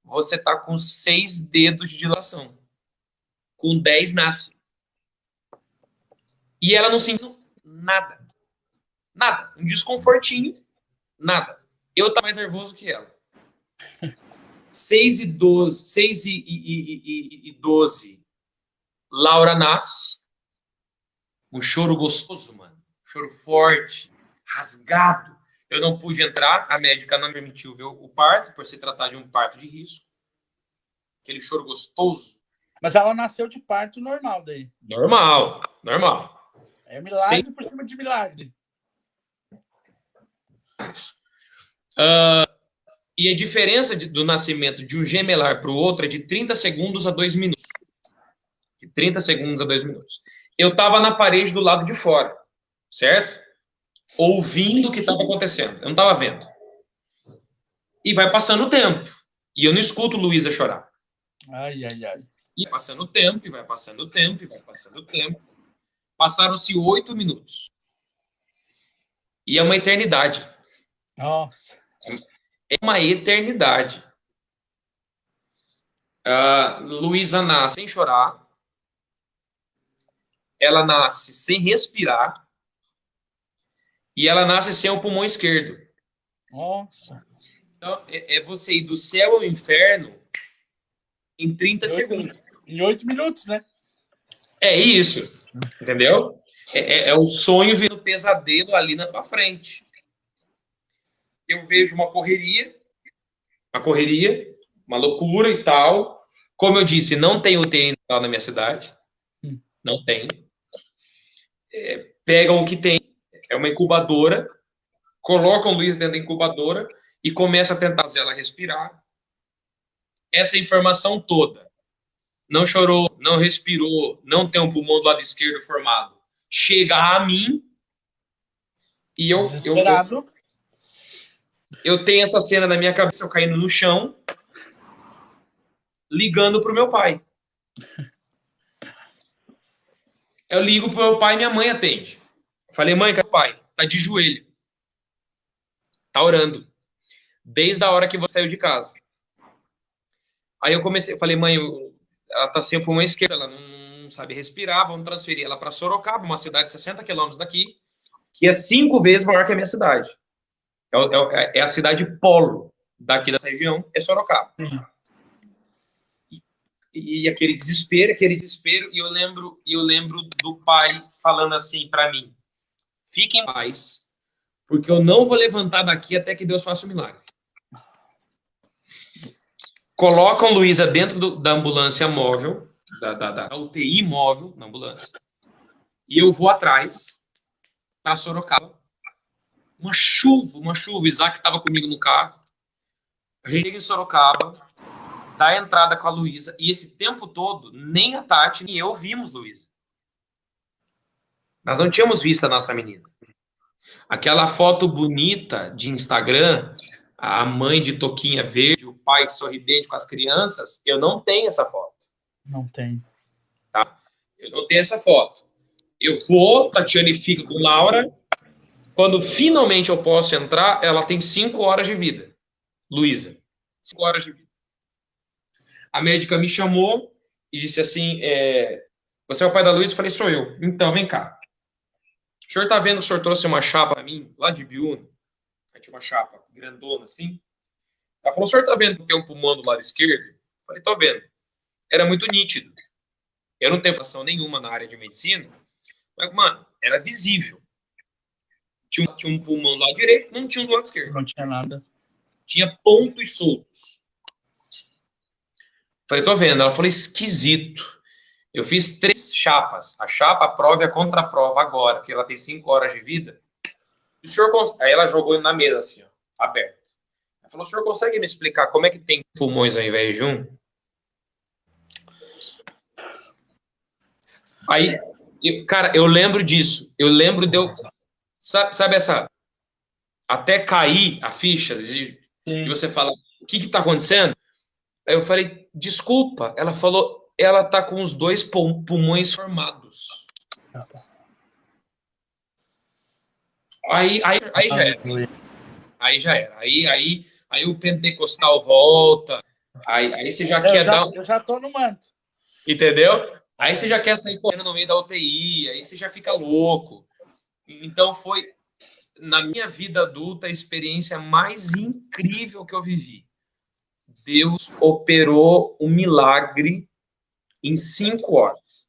você tá com 6 dedos de dilatação. Com 10 nasce. E ela não sentiu nada. Nada. Um desconfortinho. Nada. Eu tava mais nervoso que ela. 6 e 12. Laura nasce. Um choro gostoso, mano. Um choro forte. Rasgado. Eu não pude entrar. A médica não permitiu ver o parto, por se tratar de um parto de risco. Aquele choro gostoso. Mas ela nasceu de parto normal daí. Normal. É milagre por cima de milagre. E a diferença do nascimento de um gemelar para o outro é de 30 segundos a 2 minutos. De 30 segundos a 2 minutos. Eu estava na parede do lado de fora, certo? Ouvindo o que estava acontecendo. Eu não estava vendo. E vai passando o tempo. E eu não escuto Luísa chorar. Ai, ai, ai. E vai passando o tempo, e vai passando o tempo, e vai passando o tempo. Passaram-se 8 minutos. E é uma eternidade. Nossa. É uma eternidade. Luísa nasce sem chorar. Ela nasce sem respirar. E ela nasce sem o pulmão esquerdo. Nossa. Então, é você ir do céu ao inferno em 30 segundos. Em 8 minutos, né? É isso. Entendeu? É o sonho vendo pesadelo ali na tua frente. Eu vejo uma correria, uma loucura e tal. Como eu disse, não tem UTI na minha cidade. Não tem. Pegam o que tem, é uma incubadora, colocam o Luiz dentro da incubadora e começa a tentar fazer ela respirar. Essa informação toda. Não chorou, não respirou, não tem um pulmão do lado esquerdo formado. Chega a mim e eu tenho essa cena na minha cabeça, eu caindo no chão, ligando pro meu pai. Eu ligo pro meu pai e minha mãe atende. Falei, mãe, cadê o pai? Tá de joelho. Tá orando. Desde a hora que você saiu de casa. Aí eu falei, mãe, ela tá sem o pulmão esquerdo, ela não sabe respirar, vamos transferir ela para Sorocaba, uma cidade de 60 quilômetros daqui, que é 5 vezes maior que a minha cidade. É a cidade polo daqui dessa região, é Sorocaba. E aquele desespero, e eu lembro do pai falando assim para mim, fique em paz, porque eu não vou levantar daqui até que Deus faça um milagre. Colocam Luísa dentro da ambulância móvel, da UTI móvel na ambulância, e eu vou atrás para Sorocaba. Uma chuva, o Isaac estava comigo no carro, a gente chega em Sorocaba, dá a entrada com a Luísa, e esse tempo todo, nem a Tati nem eu vimos Luísa. Nós não tínhamos visto a nossa menina. Aquela foto bonita de Instagram, a mãe de touquinha verde, o pai sorridente com as crianças, eu não tenho essa foto. Não tem. Tá? Eu não tenho essa foto. Eu vou, Tatiane fica com Laura. Quando finalmente eu posso entrar, ela tem 5 horas de vida. Luísa, 5 horas de vida. A médica me chamou e disse assim, você é o pai da Luísa? Eu falei, sou eu. Então, vem cá. O senhor tá vendo que o senhor trouxe uma chapa para mim, lá de Biúna? Tinha uma chapa grandona assim. Ela falou, o senhor tá vendo que tem um pulmão do lado esquerdo? Eu falei, tô vendo. Era muito nítido. Eu não tenho formação nenhuma na área de medicina, mas, mano, era visível. Tinha um pulmão do lado direito, não tinha um do lado esquerdo. Não tinha nada. Tinha pontos soltos. Falei, tô vendo. Ela falou, esquisito. Eu fiz 3 chapas. A chapa, a prova e a contraprova agora, porque ela tem 5 horas de vida. O senhor Aí ela jogou na mesa assim, ó, aberto. Ela falou, o senhor consegue me explicar como é que tem pulmões ao invés de um? Aí, cara, eu lembro disso. Eu lembro de eu... Sabe essa... Até cair a ficha e você fala, o que tá acontecendo? Aí eu falei, desculpa. Ela falou, ela tá com os 2 pulmões formados. Aí já era. Aí já era. Aí o pentecostal volta. Aí você já quer dar... Eu já tô no manto. Entendeu? Aí você já quer sair correndo no meio da UTI. Aí você já fica louco. Então foi, na minha vida adulta, a experiência mais incrível que eu vivi. Deus operou um milagre em 5 horas.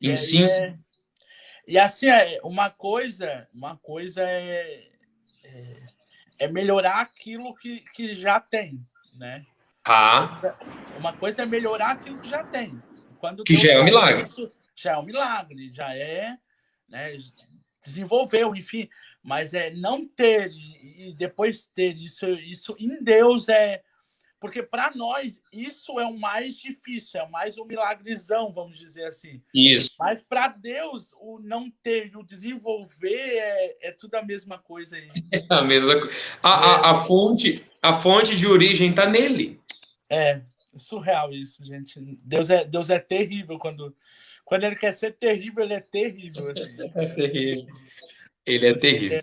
Em 5... E assim, uma coisa é melhorar aquilo que já tem, né? Uma coisa é melhorar aquilo que já tem. Quando que Deus já é um milagre. Isso, já é um milagre, já é, né? Desenvolveu, enfim, mas não ter e depois ter isso em Deus porque para nós isso é o mais difícil, é mais um milagrezão, vamos dizer assim. Isso. Mas para Deus, o não ter e o desenvolver é tudo a mesma coisa aí. É a mesma coisa. A fonte de origem está nele. É surreal isso, gente. Deus é terrível quando ele quer ser terrível, ele é terrível. Assim. É terrível. Ele é terrível.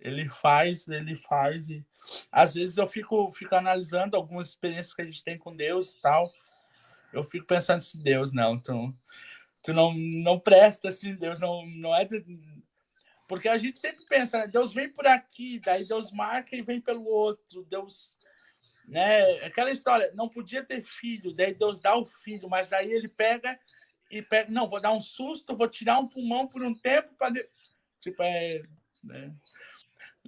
Ele faz. E às vezes eu fico analisando algumas experiências que a gente tem com Deus e tal. Eu fico pensando assim, Deus, não, tu não presta assim, Deus não é... Porque a gente sempre pensa, né? Deus vem por aqui, daí Deus marca e vem pelo outro. Deus... Né? Aquela história, não podia ter filho, daí Deus dá o filho, mas daí ele pega, não, vou dar um susto, vou tirar um pulmão por um tempo para... Tipo, né?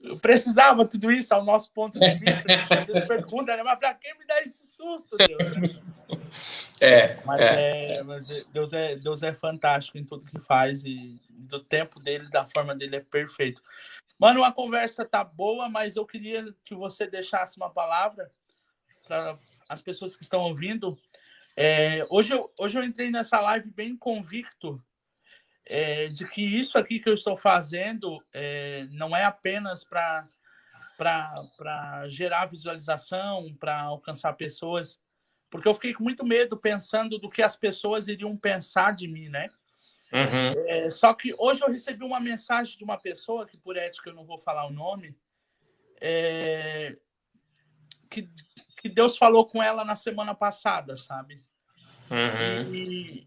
Eu precisava tudo isso ao nosso ponto de vista. A gente às vezes pergunta, né? Mas para que me dá esse susto, Deus? Mas Deus é fantástico em tudo que faz e do tempo dele, da forma dele é perfeito. Mano, a conversa tá boa, mas eu queria que você deixasse uma palavra para as pessoas que estão ouvindo. Hoje eu entrei nessa live bem convicto de que isso aqui que eu estou fazendo não é apenas para gerar visualização, para alcançar pessoas, porque eu fiquei com muito medo pensando do que as pessoas iriam pensar de mim, né? Uhum. Só que hoje eu recebi uma mensagem de uma pessoa, que por ética eu não vou falar o nome, que Deus falou com ela na semana passada, sabe? Uhum.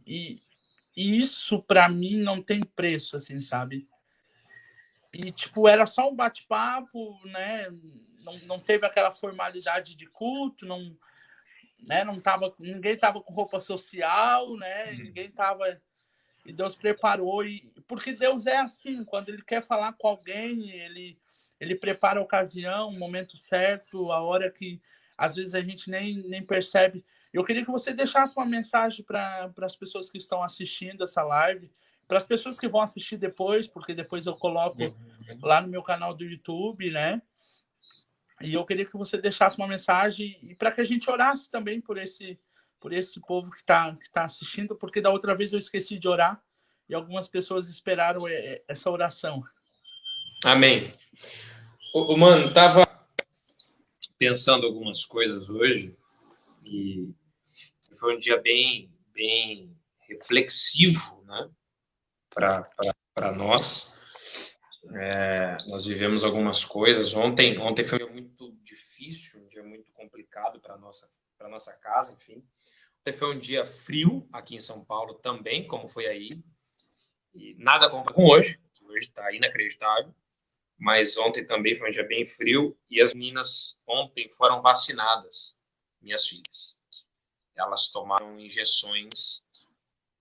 E isso, para mim, não tem preço, assim, sabe? E, tipo, era só um bate-papo, né? Não teve aquela formalidade de culto, né? Ninguém tava com roupa social, né? Ninguém tava... E Deus preparou, porque Deus é assim, quando Ele quer falar com alguém, Ele prepara a ocasião, o momento certo, a hora que às vezes a gente nem percebe. Eu queria que você deixasse uma mensagem para as pessoas que estão assistindo essa live, para as pessoas que vão assistir depois, porque depois eu coloco lá no meu canal do YouTube, né? E eu queria que você deixasse uma mensagem e para que a gente orasse também por esse povo que tá assistindo, porque da outra vez eu esqueci de orar e algumas pessoas esperaram essa oração. Amém. Mano, tava pensando algumas coisas hoje e foi um dia bem reflexivo, né, para nós. Nós vivemos algumas coisas. Ontem foi um dia muito difícil, um dia muito complicado para nossa casa, enfim. Ontem foi um dia frio aqui em São Paulo também, como foi aí. E nada comparado com hoje, que hoje está inacreditável. Mas ontem também foi um dia bem frio e as meninas ontem foram vacinadas, minhas filhas. Elas tomaram injeções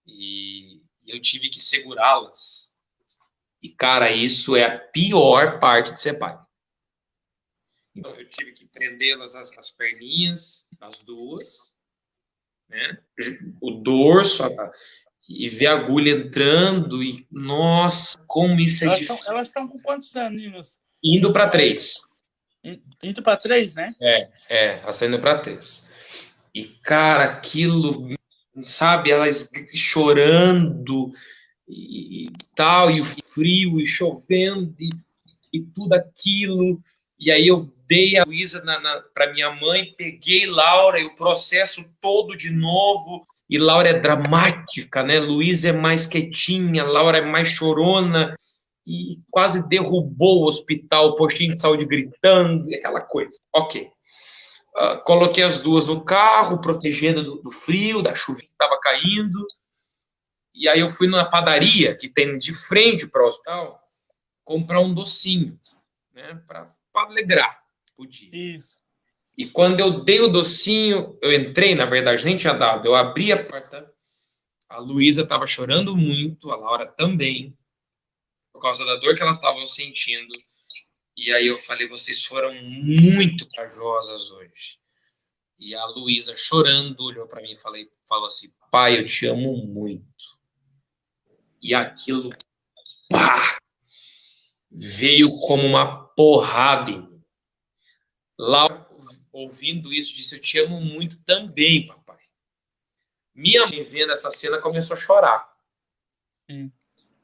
e eu tive que segurá-las. E, cara, isso é a pior parte de ser pai. Então, eu tive que prendê-las as perninhas, as duas, né? O dorso, e ver a agulha entrando e, nossa, como isso é difícil. Elas estão com quantos aninhos? Indo para 3. Indo para 3, né? Elas estão indo para 3. E, cara, aquilo, sabe, elas chorando e tal, e o frio, e chovendo, e tudo aquilo. E aí eu dei a Luísa para minha mãe, peguei Laura e o processo todo de novo. E Laura é dramática, né? Luísa é mais quietinha, Laura é mais chorona. E quase derrubou o hospital, o postinho de saúde gritando, aquela coisa. Ok. Coloquei as duas no carro, protegendo do frio, da chuva que estava caindo. E aí eu fui numa padaria que tem de frente para o hospital comprar um docinho, né, para alegrar o dia. Isso. E quando eu dei o docinho, eu entrei, na verdade, nem tinha dado, eu abri a porta, a Luísa estava chorando muito, a Laura também, por causa da dor que elas estavam sentindo. E aí eu falei, vocês foram muito corajosas hoje. E a Luísa, chorando, olhou para mim e falou assim, pai, eu te amo muito. E aquilo pá, veio como uma porrada em mim. Laura, ouvindo isso, disse: eu te amo muito também, papai. Minha mãe, vendo essa cena, começou a chorar.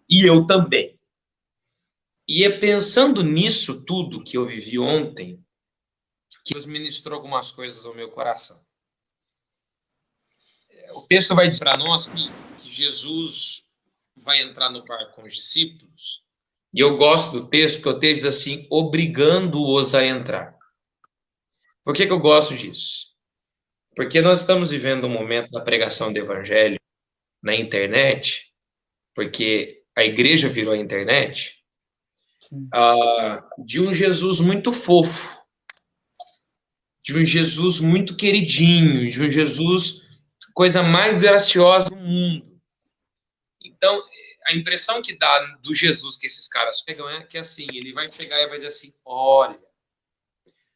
E eu também. E é pensando nisso tudo que eu vivi ontem, que Deus ministrou algumas coisas ao meu coração. O texto vai dizer para nós que Jesus vai entrar no barco com os discípulos. E eu gosto do texto, porque o texto diz assim: obrigando-os a entrar. Por que eu gosto disso? Porque nós estamos vivendo um momento da pregação do evangelho na internet, porque a igreja virou a internet, de um Jesus muito fofo, de um Jesus muito queridinho, de um Jesus, coisa mais graciosa do mundo. Então, a impressão que dá do Jesus que esses caras pegam é que assim, ele vai pegar e vai dizer assim: olha,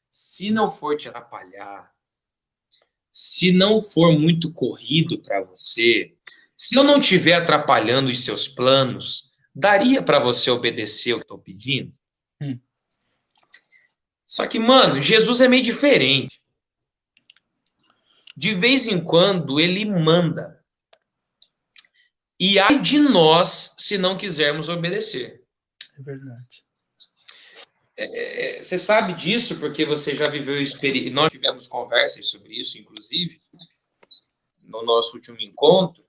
se não for te atrapalhar, se não for muito corrido para você, se eu não estiver atrapalhando os seus planos, daria para você obedecer o que eu estou pedindo? Só que, mano, Jesus é meio diferente. De vez em quando, ele manda. E ai de nós se não quisermos obedecer. É verdade. Você sabe disso porque você já viveu experiência. Nós tivemos conversas sobre isso, inclusive, no nosso último encontro.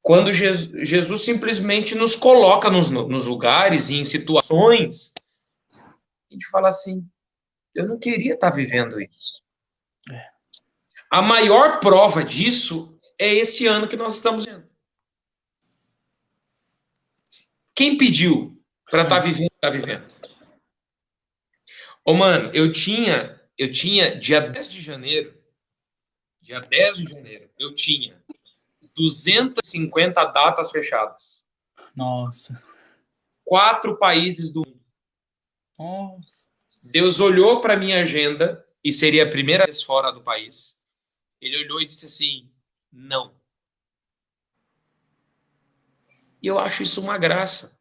Quando Jesus simplesmente nos coloca nos lugares e em situações, a gente fala assim: eu não queria estar vivendo isso. A maior prova disso é esse ano que nós estamos vivendo. Quem pediu para estar vivendo, está vivendo. Ô, mano, eu tinha dia 10 de janeiro, eu tinha 250 datas fechadas. Nossa. 4 países do mundo. Nossa. Deus olhou para minha agenda, e seria a primeira vez fora do país. Ele olhou e disse assim: não. E eu acho isso uma graça.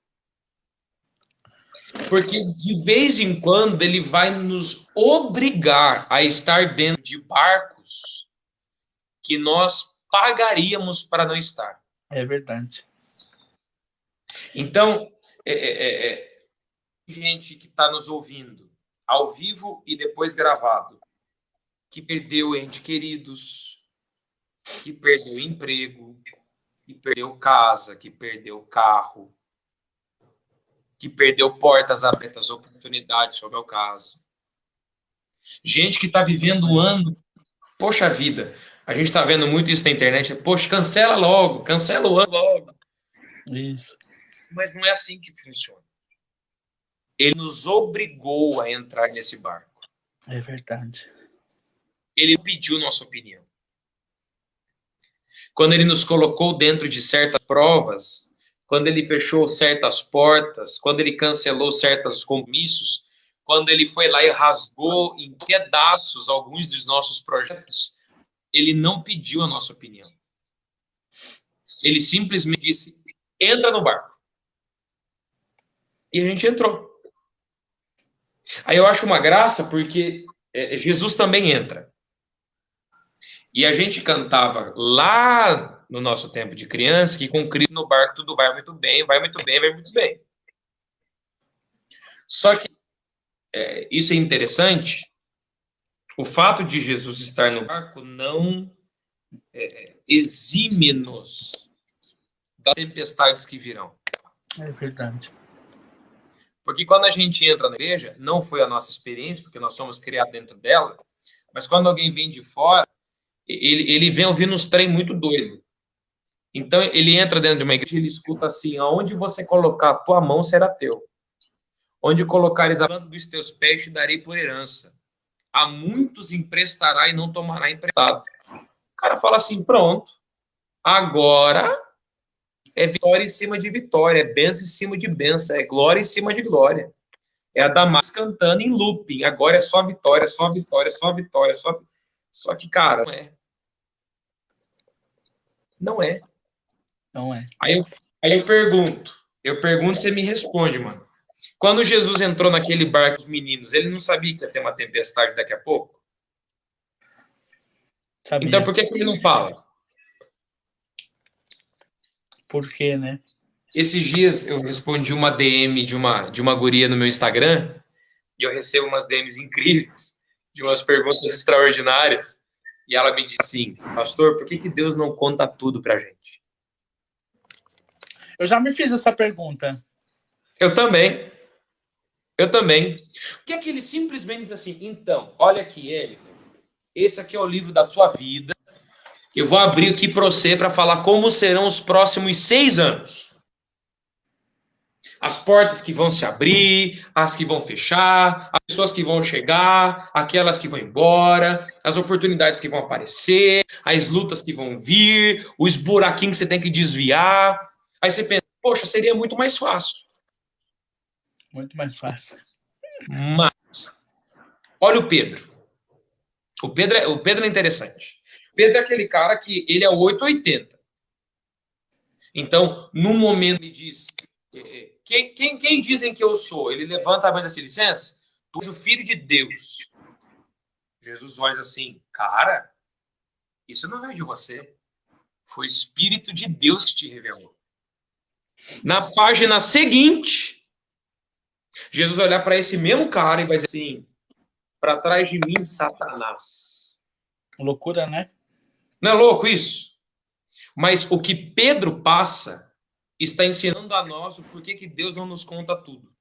Porque de vez em quando ele vai nos obrigar a estar dentro de barcos que nós pagaríamos para não estar. É verdade. Então, gente que está nos ouvindo, ao vivo e depois gravado, que perdeu entes queridos, que perdeu emprego, que perdeu casa, que perdeu carro, que perdeu portas abertas, oportunidades, foi o meu caso. Gente que está vivendo um ano, poxa vida, a gente está vendo muito isso na internet, poxa, cancela logo, cancela o ano logo. Isso. Mas não é assim que funciona. Ele nos obrigou a entrar nesse barco. É verdade. Ele pediu nossa opinião. Quando ele nos colocou dentro de certas provas, quando ele fechou certas portas, quando ele cancelou certos compromissos, quando ele foi lá e rasgou em pedaços alguns dos nossos projetos, ele não pediu a nossa opinião. Ele simplesmente disse: entra no barco. E a gente entrou. Aí eu acho uma graça porque Jesus também entra. E a gente cantava lá no nosso tempo de criança que com Cristo no barco tudo vai muito bem, vai muito bem, vai muito bem. Só que isso é interessante. O fato de Jesus estar no barco não exime-nos das tempestades que virão. É verdade. Porque quando a gente entra na igreja, não foi a nossa experiência, porque nós somos criados dentro dela, mas quando alguém vem de fora, ele vem ouvindo uns trem muito doido. Então, ele entra dentro de uma igreja e ele escuta assim: aonde você colocar a tua mão será teu. Onde colocares a planta dos teus pés te darei por herança. A muitos emprestará e não tomará emprestado. O cara fala assim: pronto, agora é vitória em cima de vitória, é bênção em cima de bênção, é glória em cima de glória. É a Damares cantando em looping. Agora é só vitória, só vitória, só vitória, só... Só que, cara, não é. Não é. Não é. Aí eu pergunto: Eu pergunto, você me responde, mano. Quando Jesus entrou naquele barco com os meninos, ele não sabia que ia ter uma tempestade daqui a pouco? Então, Sabia. por que ele não fala? Por quê, né? Esses dias eu respondi uma DM de uma guria no meu Instagram e eu recebo umas DMs incríveis, de umas perguntas extraordinárias. E ela me disse assim, pastor, por que Deus não conta tudo pra gente? Eu já me fiz essa pergunta. Eu também. Eu também. O que é que ele simplesmente diz assim, então, olha aqui, Érico, esse aqui é o livro da tua vida, eu vou abrir aqui para você para falar como serão os próximos 6 anos. As portas que vão se abrir, as que vão fechar, as pessoas que vão chegar, aquelas que vão embora, as oportunidades que vão aparecer, as lutas que vão vir, os buraquinhos que você tem que desviar. Aí você pensa, poxa, seria muito mais fácil. Muito mais fácil. Mas, olha o Pedro. O Pedro é interessante. O Pedro é aquele cara que ele é o 880. Então, no momento ele diz, quem dizem que eu sou? Ele levanta a mão e diz assim, licença, tu és o filho de Deus. Jesus olha assim, cara, isso não veio de você. Foi o Espírito de Deus que te revelou. Na página seguinte, Jesus vai olhar para esse mesmo cara e vai dizer assim, para trás de mim, Satanás. Loucura, né? Não é louco isso? Mas o que Pedro passa está ensinando a nós o porquê que Deus não nos conta tudo.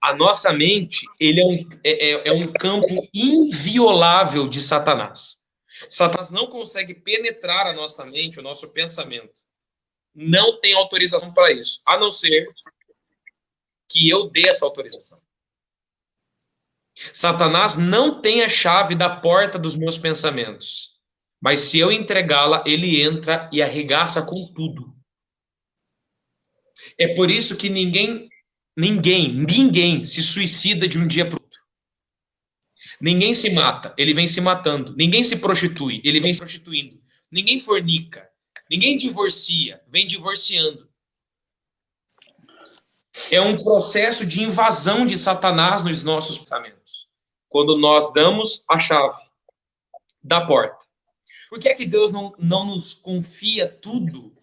A nossa mente, ele é um campo inviolável de Satanás. Satanás não consegue penetrar a nossa mente, o nosso pensamento. Não tem autorização para isso, a não ser que eu dê essa autorização. Satanás não tem a chave da porta dos meus pensamentos. Mas se eu entregá-la, ele entra e arregaça com tudo. É por isso que ninguém se suicida de um dia para o outro. Ninguém se mata, ele vem se matando. Ninguém se prostitui, ele vem se prostituindo. Ninguém fornica, ninguém divorcia, vem divorciando. É um processo de invasão de Satanás nos nossos pensamentos. Quando nós damos a chave da porta. Por que é que Deus não nos confia tudo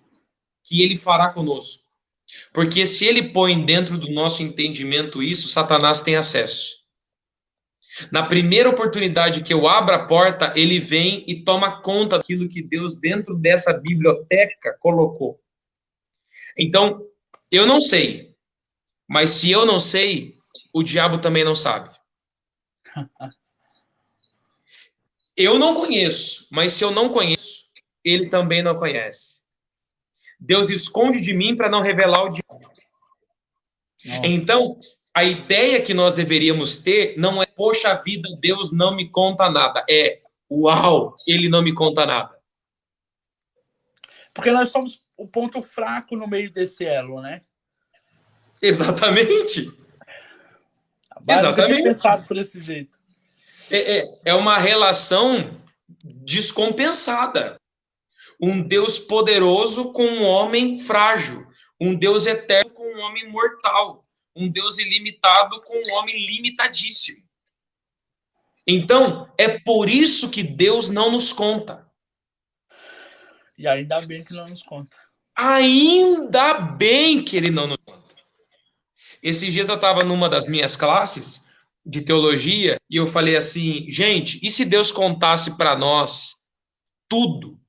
que ele fará conosco? Porque se ele põe dentro do nosso entendimento isso, Satanás tem acesso. Na primeira oportunidade que eu abro a porta, ele vem e toma conta daquilo que Deus dentro dessa biblioteca colocou. Então, eu não sei. Mas se eu não sei, o diabo também não sabe. Eu não conheço, mas se eu não conheço, ele também não conhece. Deus esconde de mim para não revelar o diabo. Nossa. Então, a ideia que nós deveríamos ter não é, poxa vida, Deus não me conta nada. É, uau, ele não me conta nada. Porque nós somos o ponto fraco no meio desse elo, né? Exatamente. Eu nunca tinha pensado por esse jeito. É uma relação descompensada. Um Deus poderoso com um homem frágil. Um Deus eterno com um homem mortal. Um Deus ilimitado com um homem limitadíssimo. Então, é por isso que Deus não nos conta. E ainda bem que não nos conta. Ainda bem que ele não nos conta. Esses dias eu estava numa das minhas classes de teologia e eu falei assim, gente, e se Deus contasse para nós tudo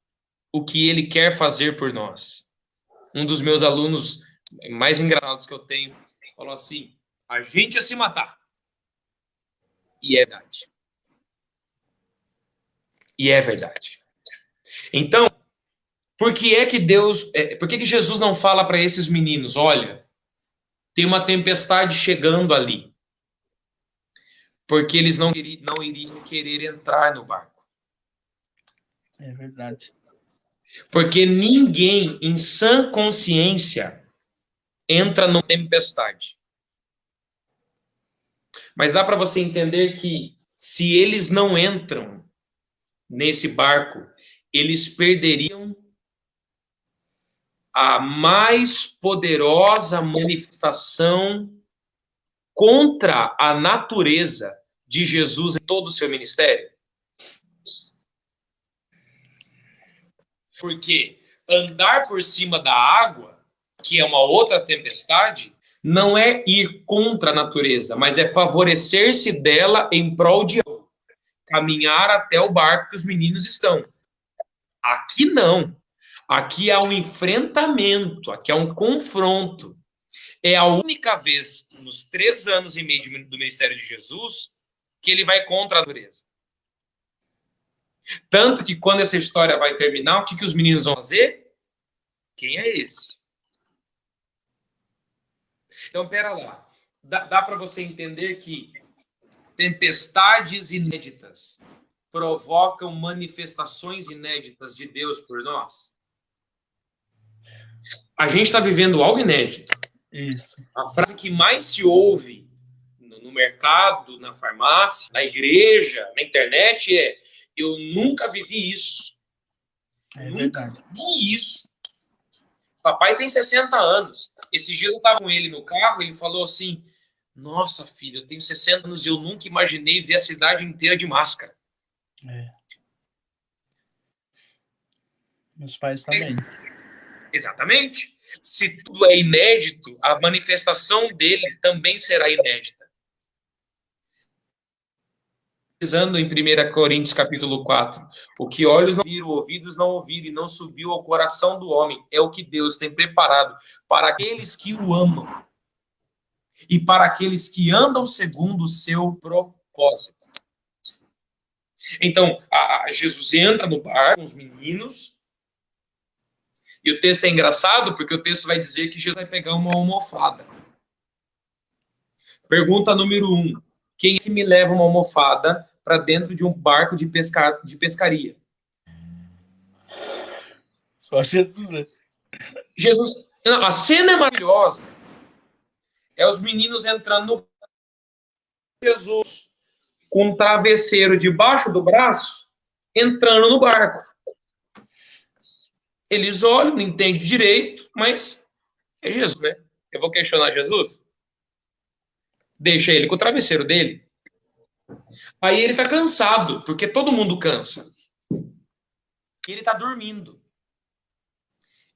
o que ele quer fazer por nós? Um dos meus alunos mais engraçados que eu tenho falou assim, a gente ia se matar. E é verdade. E é verdade. Então, por que é que por que Jesus não fala para esses meninos, olha, tem uma tempestade chegando ali? Porque eles não iriam querer entrar no barco. É verdade. Porque ninguém em sã consciência entra numa tempestade. Mas dá para você entender que se eles não entram nesse barco, eles perderiam a mais poderosa manifestação contra a natureza de Jesus em todo o seu ministério? Porque andar por cima da água, que é uma outra tempestade, não é ir contra a natureza, mas é favorecer-se dela em prol de caminhar até o barco que os meninos estão. Aqui não. Aqui há um enfrentamento, aqui há um confronto. É a única vez nos 3 anos e meio do ministério de Jesus que ele vai contra a natureza. Tanto que quando essa história vai terminar, o que os meninos vão fazer? Quem é esse? Então, pera lá. Dá para você entender que tempestades inéditas provocam manifestações inéditas de Deus por nós? A gente está vivendo algo inédito. Isso. A frase que mais se ouve no mercado, na farmácia, na igreja, na internet é: eu nunca vivi isso. Nunca vi isso. Papai tem 60 anos. Esses dias eu estava com ele no carro, ele falou assim: nossa, filho, eu tenho 60 anos e eu nunca imaginei ver a cidade inteira de máscara. Meus pais também. Exatamente. Se tudo é inédito, a manifestação dele também será inédita. Em 1 Coríntios capítulo 4, o que olhos não viram, ouvidos não ouviram e não subiu ao coração do homem, é o que Deus tem preparado para aqueles que o amam e para aqueles que andam segundo o seu propósito. Então, Jesus entra no bar com os meninos, e o texto é engraçado porque o texto vai dizer que Jesus vai pegar uma almofada. Pergunta número 1. Quem é que me leva uma almofada para dentro de um barco de pescaria? Só Jesus, né? Jesus. Não, a cena é maravilhosa. É os meninos entrando no Jesus com um travesseiro debaixo do braço, entrando no barco. Eles olham, não entendem direito, mas é Jesus, né? Eu vou questionar Jesus? Deixa ele com o travesseiro dele. Aí ele tá cansado, porque todo mundo cansa. Ele tá dormindo.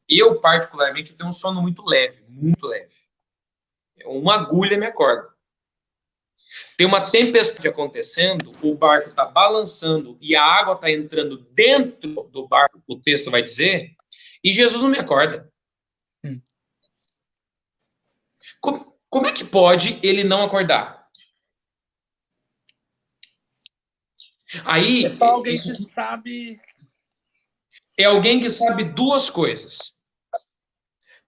Eu, particularmente, tenho um sono muito leve, muito leve. Uma agulha me acorda. Tem uma tempestade acontecendo, o barco está balançando e a água está entrando dentro do barco, o texto vai dizer, e Jesus não me acorda. Como é que pode ele não acordar? Aí, é só alguém que sabe. É alguém que sabe 2 coisas.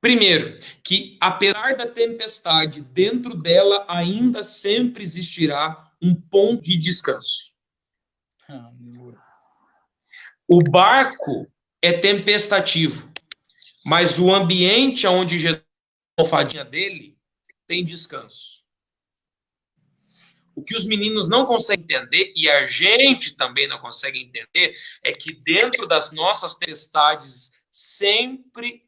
Primeiro, que apesar da tempestade, dentro dela ainda sempre existirá um ponto de descanso. O barco é tempestativo, mas o ambiente onde Jesus a almofadinha dele tem descanso. O que os meninos não conseguem entender, e a gente também não consegue entender, é que dentro das nossas tempestades sempre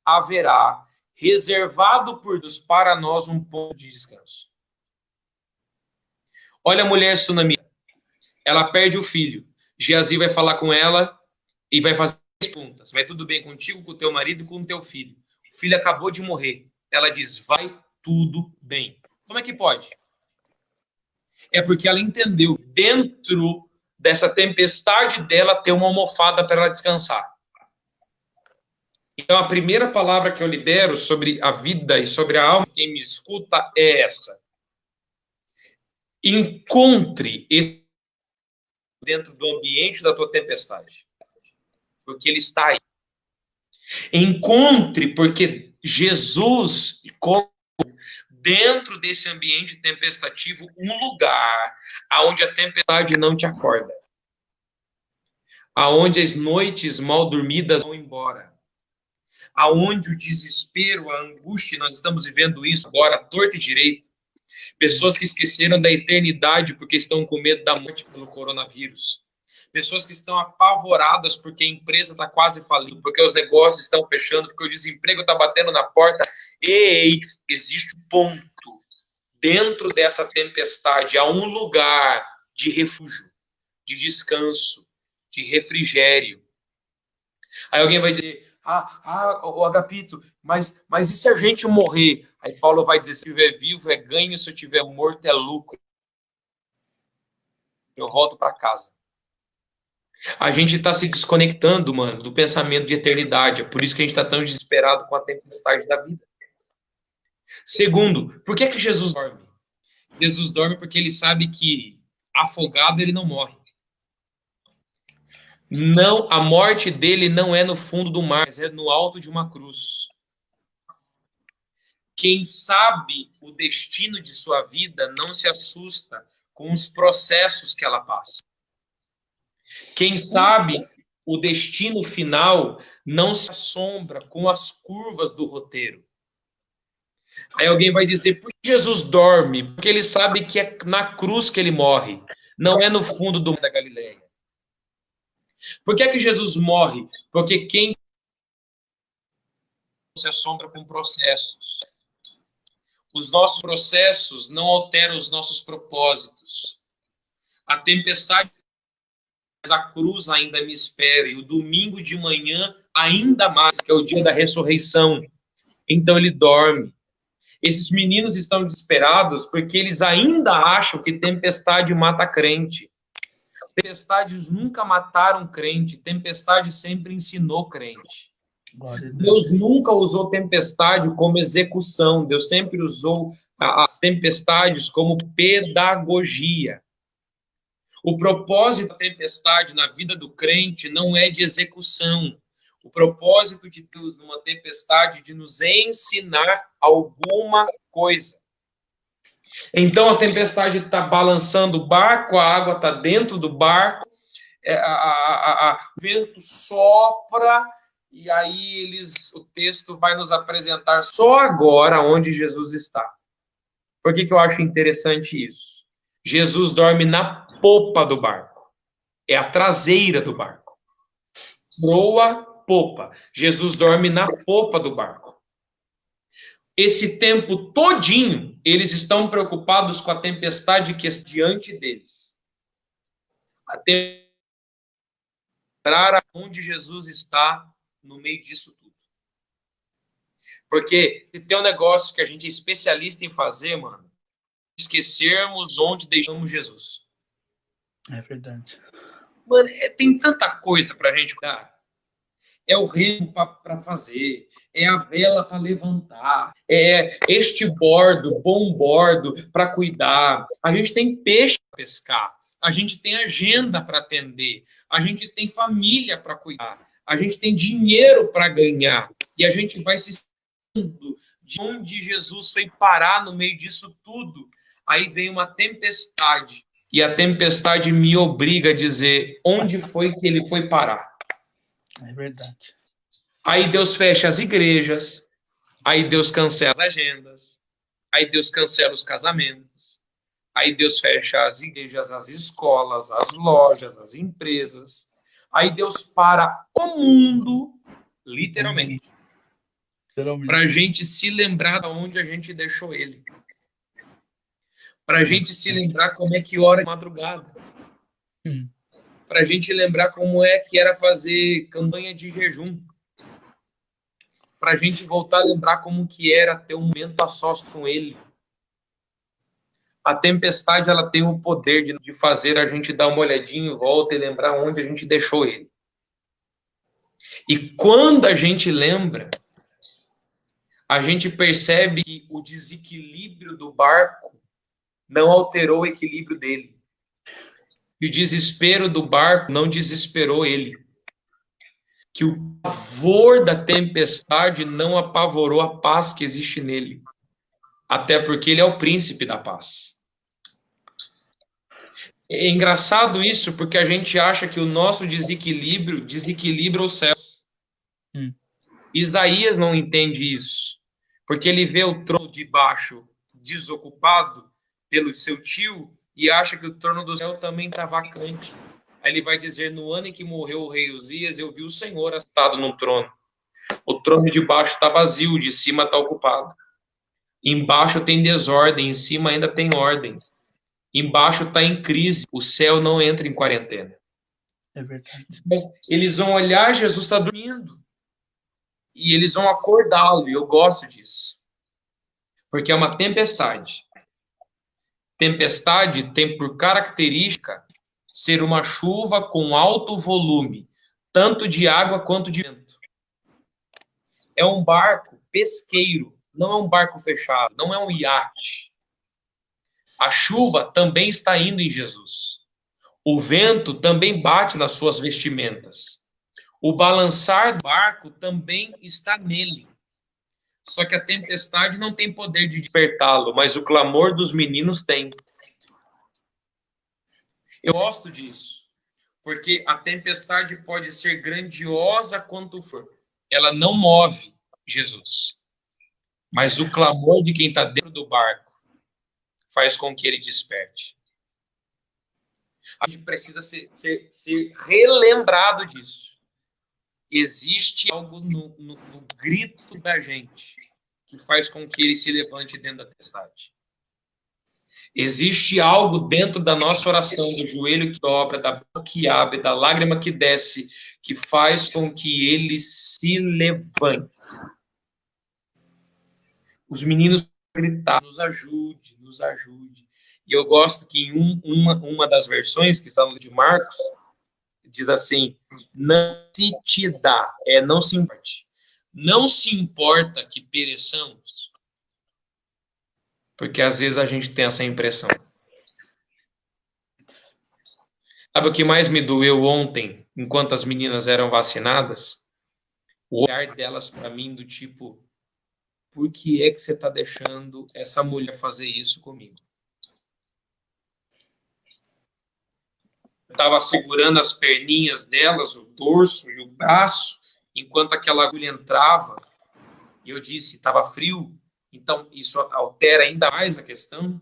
haverá, reservado por Deus para nós, um ponto de descanso. Olha a mulher sunamita. Ela perde o filho. Geazi vai falar com ela e vai fazer perguntas. Vai tudo bem contigo, com o teu marido e com o teu filho? O filho acabou de morrer. Ela diz, vai tudo bem. Como é que pode? É porque ela entendeu, dentro dessa tempestade dela, ter uma almofada para ela descansar. Então, a primeira palavra que eu libero sobre a vida e sobre a alma, quem me escuta, é essa. Encontre esse dentro do ambiente da tua tempestade. Porque ele está aí. Encontre, porque Jesus, dentro desse ambiente tempestativo, um lugar onde a tempestade não te acorda. Aonde as noites mal dormidas vão embora. Aonde o desespero, a angústia, nós estamos vivendo isso agora, torto e direito. Pessoas que esqueceram da eternidade porque estão com medo da morte pelo coronavírus. pessoas que estão apavoradas porque a empresa está quase falindo, porque os negócios estão fechando, porque o desemprego está batendo na porta. Ei, existe um ponto dentro dessa tempestade, há um lugar de refúgio, de descanso, de refrigério. Aí alguém vai dizer, o Agapito, mas e se a gente morrer? Aí Paulo vai dizer, se eu estiver vivo é ganho, se eu estiver morto é lucro. Eu volto para casa. A gente está se desconectando, mano, do pensamento de eternidade. É por isso que a gente está tão desesperado com a tempestade da vida. Segundo, por que Jesus dorme? Jesus dorme porque ele sabe que afogado ele não morre. Não, a morte dele não é no fundo do mar, mas é no alto de uma cruz. Quem sabe o destino de sua vida não se assusta com os processos que ela passa. Quem sabe o destino final não se assombra com as curvas do roteiro. Aí alguém vai dizer, por que Jesus dorme? Porque ele sabe que é na cruz que ele morre, não é no fundo do mar da Galileia. Por que Jesus morre? Porque quem se assombra com processos. Os nossos processos não alteram os nossos propósitos. A tempestade, a cruz ainda me espera, e o domingo de manhã ainda mais, que é o dia da ressurreição. Então ele dorme. Esses meninos estão desesperados porque eles ainda acham que tempestade mata crente. Tempestades nunca mataram crente, tempestade sempre ensinou crente. Deus nunca usou tempestade como execução, Deus sempre usou as tempestades como pedagogia. O propósito da tempestade na vida do crente não é de execução. O propósito de Deus numa tempestade é de nos ensinar alguma coisa. Então a tempestade está balançando o barco, a água está dentro do barco, o vento sopra, e aí o texto vai nos apresentar só agora onde Jesus está. Por que eu acho interessante isso? Jesus dorme na popa do barco. É a traseira do barco. Proa, popa. Jesus dorme na popa do barco. Esse tempo todinho, eles estão preocupados com a tempestade que está diante deles. Até lembrar onde Jesus está no meio disso tudo. Porque se tem um negócio que a gente é especialista em fazer, mano, esquecermos onde deixamos Jesus. É verdade. Mano, tem tanta coisa pra gente cuidar. É o remo para fazer, é a vela para levantar, é este bordo, bom bordo para cuidar. A gente tem peixe para pescar, a gente tem agenda para atender, a gente tem família para cuidar, a gente tem dinheiro para ganhar, e a gente vai se esquecendo de onde Jesus foi parar no meio disso tudo. Aí vem uma tempestade, e a tempestade me obriga a dizer onde foi que ele foi parar. É verdade. Aí Deus fecha as igrejas, aí Deus cancela as agendas, aí Deus cancela os casamentos, aí Deus fecha as igrejas, as escolas, as lojas, as empresas, aí Deus para o mundo, literalmente, para a gente se lembrar de onde a gente deixou ele, para a gente se lembrar como é que ora de madrugada, para a gente lembrar como é que era fazer campanha de jejum, para a gente voltar a lembrar como que era ter um momento a sós com ele. A tempestade, ela tem o poder de fazer a gente dar uma olhadinha em volta e lembrar onde a gente deixou ele. E quando a gente lembra, a gente percebe que o desequilíbrio do barco não alterou o equilíbrio dele. E o desespero do barco não desesperou ele. Que o pavor da tempestade não apavorou a paz que existe nele. Até porque ele é o príncipe da paz. É engraçado isso, porque a gente acha que o nosso desequilíbrio desequilibra os céus. Isaías não entende isso, porque ele vê o trono de baixo desocupado pelo seu tio e acha que o trono do céu também está vacante. Aí ele vai dizer, no ano em que morreu o rei Uzias, eu vi o Senhor assentado no trono. O trono de baixo está vazio, de cima está ocupado. Embaixo tem desordem, em cima ainda tem ordem. Embaixo está em crise, o céu não entra em quarentena. É verdade. Eles vão olhar, Jesus está dormindo. E eles vão acordá-lo, e eu gosto disso. Porque é uma tempestade. Tempestade tem por característica ser uma chuva com alto volume, tanto de água quanto de vento. É um barco pesqueiro, não é um barco fechado, não é um iate. A chuva também está indo em Jesus. O vento também bate nas suas vestimentas. O balançar do barco também está nele. Só que a tempestade não tem poder de despertá-lo, mas o clamor dos meninos tem. Eu gosto disso, porque a tempestade pode ser grandiosa quanto for. Ela não move Jesus. Mas o clamor de quem está dentro do barco faz com que ele desperte. A gente precisa ser relembrado disso. Existe algo no grito da gente que faz com que ele se levante dentro da tempestade. Existe algo dentro da nossa oração, do joelho que dobra, da boca que abre, da lágrima que desce, que faz com que ele se levante. Os meninos gritaram, nos ajude, nos ajude. E eu gosto que em uma das versões que está no livro de Marcos, diz assim, não se te dá, não se importe. Não se importa que pereçamos, porque às vezes a gente tem essa impressão. Sabe o que mais me doeu ontem, enquanto as meninas eram vacinadas? O olhar delas para mim do tipo, por que é que você está deixando essa mulher fazer isso comigo? Eu estava segurando as perninhas delas, o dorso e o braço, enquanto aquela agulha entrava. E eu disse, estava frio, então isso altera ainda mais a questão.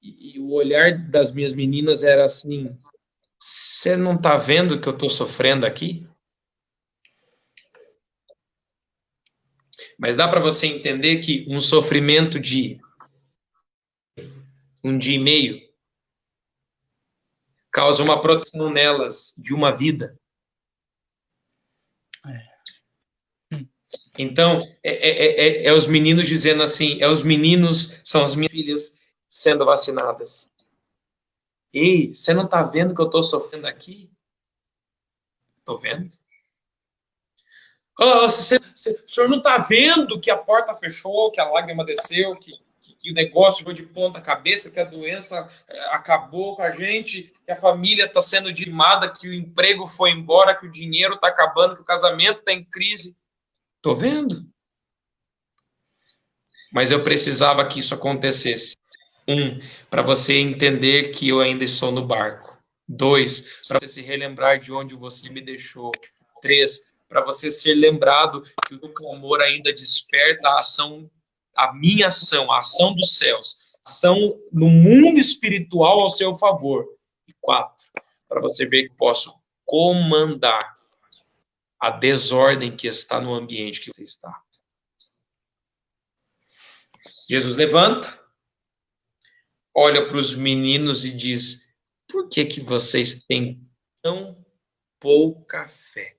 E o olhar das minhas meninas era assim, você não está vendo que eu estou sofrendo aqui? Mas dá para você entender que um sofrimento de um dia e meio causa uma proteção nelas de uma vida. Então, é os meninos dizendo assim, os meninos, são as minhas filhas sendo vacinadas. Ei, você não está vendo que eu estou sofrendo aqui? Estou vendo. Oh, o senhor não está vendo que a porta fechou, que a lágrima desceu, que o negócio foi de ponta cabeça, que a doença acabou com a gente, que a família está sendo dizimada, que o emprego foi embora, que o dinheiro está acabando, que o casamento está em crise. Estou vendo. Mas eu precisava que isso acontecesse. 1, para você entender que eu ainda estou no barco. 2, para você se relembrar de onde você me deixou. 3, para você ser lembrado que o clamor ainda desperta a ação, a minha ação, a ação dos céus, a ação no mundo espiritual ao seu favor. E 4, para você ver que posso comandar a desordem que está no ambiente que você está. Jesus levanta, olha para os meninos e diz, por que vocês têm tão pouca fé?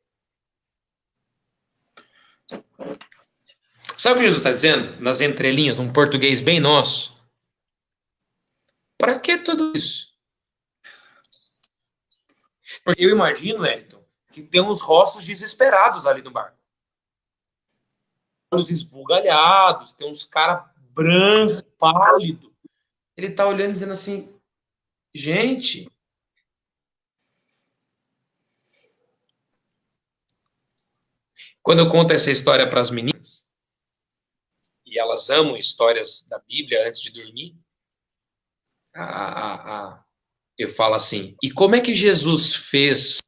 Sabe o que Jesus está dizendo? Nas entrelinhas, num português bem nosso. Para que tudo isso? Porque eu imagino, Wellington, que tem uns rostos desesperados ali no barco. Os esbugalhados, tem uns caras brancos, pálidos. Ele está olhando e dizendo assim, gente, quando eu conto essa história para as meninas, e elas amam histórias da Bíblia antes de dormir, eu falo assim, e como é que Jesus fez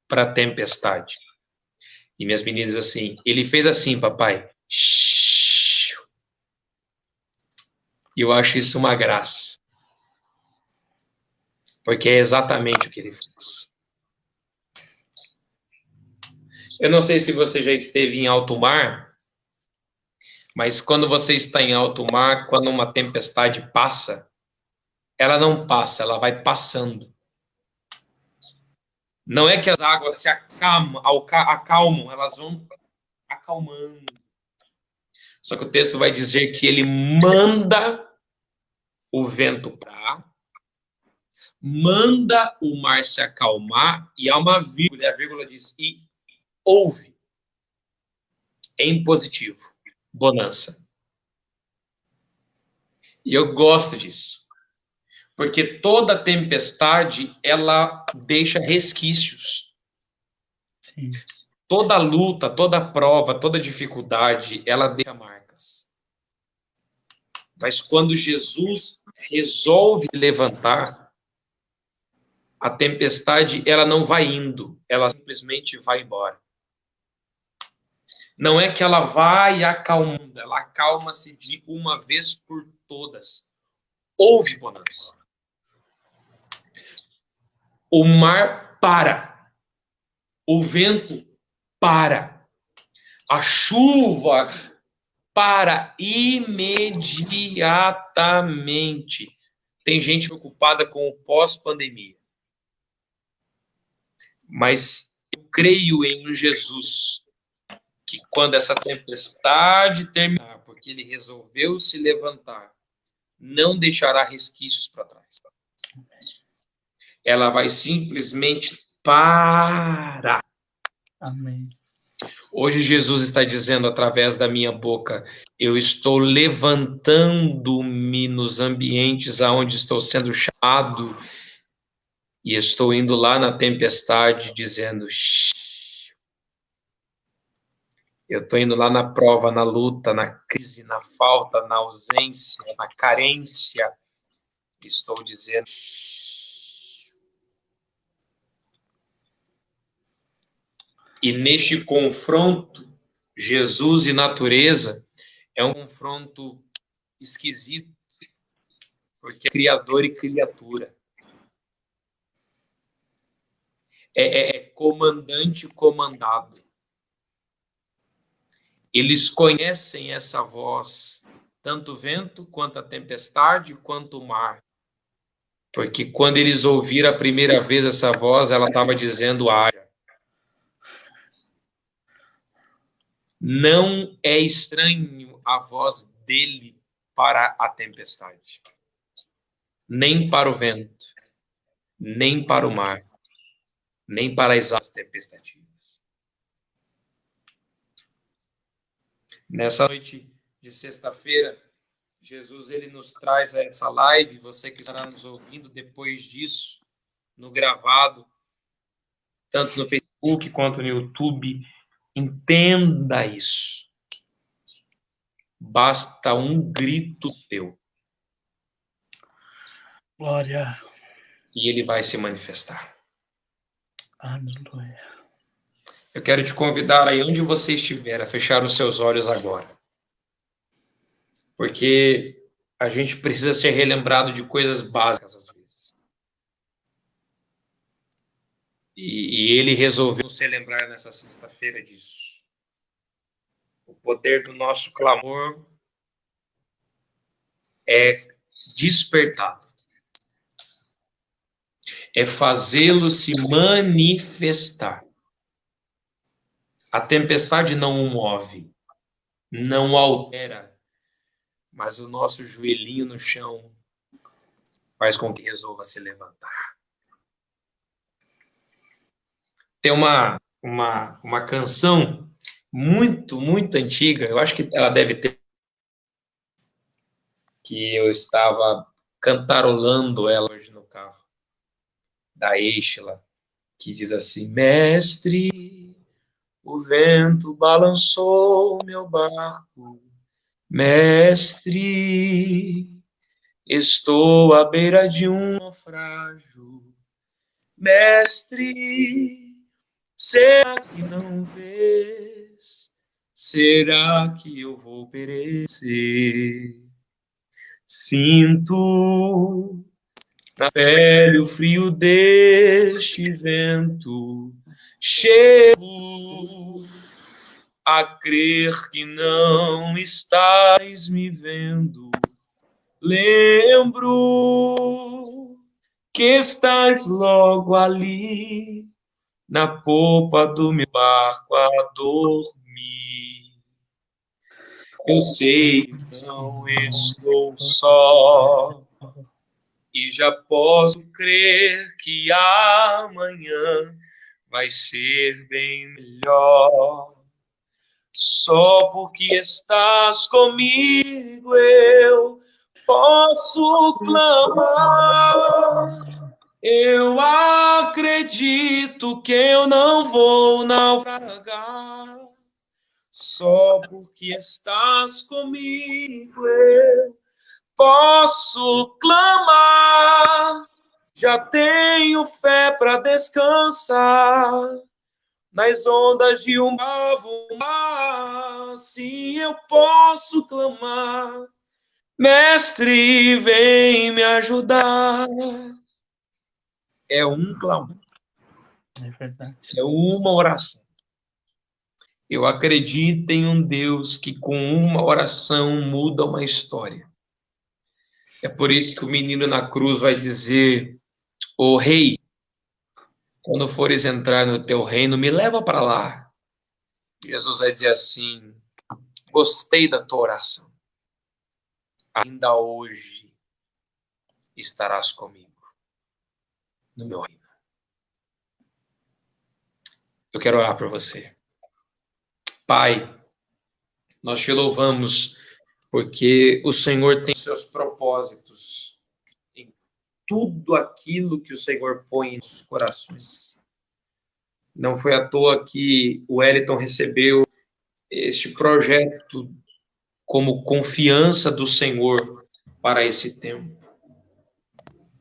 para a tempestade? E minhas meninas assim, ele fez assim, papai. E eu acho isso uma graça. Porque é exatamente o que ele fez. Eu não sei se você já esteve em alto mar, mas quando você está em alto mar, quando uma tempestade passa, ela não passa, ela vai passando. Não é que as águas se acalmam, elas vão acalmando. Só que o texto vai dizer que ele manda o vento parar, manda o mar se acalmar, e há uma vírgula, e a vírgula diz, e houve, em positivo, bonança. E eu gosto disso, porque toda tempestade, ela deixa resquícios. Sim. Toda luta, toda prova, toda dificuldade, ela deixa marcas. Mas quando Jesus resolve levantar, a tempestade, ela não vai indo, ela simplesmente vai embora. Não é que ela vai acalmando, ela acalma-se de uma vez por todas. Houve bonança. O mar para. O vento para. A chuva para imediatamente. Tem gente preocupada com o pós-pandemia. Mas eu creio em um Jesus que quando essa tempestade terminar, porque ele resolveu se levantar, não deixará resquícios para trás. Ela vai simplesmente parar. Amém. Hoje Jesus está dizendo através da minha boca, eu estou levantando-me nos ambientes aonde estou sendo chamado e estou indo lá na tempestade dizendo, eu estou indo lá na prova, na luta, na crise, na falta, na ausência, na carência. Estou dizendo. E neste confronto, Jesus e natureza é um confronto esquisito, porque é criador e criatura. É comandante e comandado. Eles conhecem essa voz, tanto o vento, quanto a tempestade, quanto o mar. Porque quando eles ouviram a primeira vez essa voz, ela estava dizendo haja. Não é estranho a voz dele para a tempestade, nem para o vento, nem para o mar, nem para as águas tempestativas. Nessa noite de sexta-feira, Jesus ele nos traz a essa live, você que estará nos ouvindo depois disso, no gravado, tanto no Facebook quanto no YouTube, entenda isso. Basta um grito teu. Glória. E ele vai se manifestar. Aleluia. Eu quero te convidar aí onde você estiver a fechar os seus olhos agora. Porque a gente precisa ser relembrado de coisas básicas às vezes. E ele resolveu se lembrar nessa sexta-feira disso. O poder do nosso clamor é despertado. É fazê-lo se manifestar. A tempestade não o move, não o altera, mas o nosso joelhinho no chão faz com que resolva se levantar. Tem uma canção muito, muito antiga, eu acho que ela deve ter, que eu estava cantarolando ela hoje no carro, da Eichla, que diz assim, mestre, o vento balançou meu barco, mestre, estou à beira de um naufrágio, mestre, será que não vês? Será que eu vou perecer? Sinto na pele o frio deste vento, chego a crer que não estás me vendo. Lembro que estás logo ali, na popa do meu barco a dormir. Eu sei que não estou só, e já posso crer que amanhã vai ser bem melhor. Só porque estás comigo eu posso clamar. Eu acredito que eu não vou naufragar. Só porque estás comigo eu posso clamar. Já tenho fé para descansar nas ondas de um novo mar. Se eu posso clamar, mestre, vem me ajudar. É um clamor. É verdade. É uma oração. Eu acredito em um Deus que com uma oração muda uma história. É por isso que o menino na cruz vai dizer: "Ô rei, quando fores entrar no teu reino, me leva para lá." Jesus vai dizer assim: "Gostei da tua oração. Ainda hoje estarás comigo no meu reino." Eu quero orar por você. Pai, nós te louvamos porque o Senhor tem seus propósitos em tudo aquilo que o Senhor põe em nossos corações. Não foi à toa que o Wellington recebeu este projeto como confiança do Senhor para esse tempo.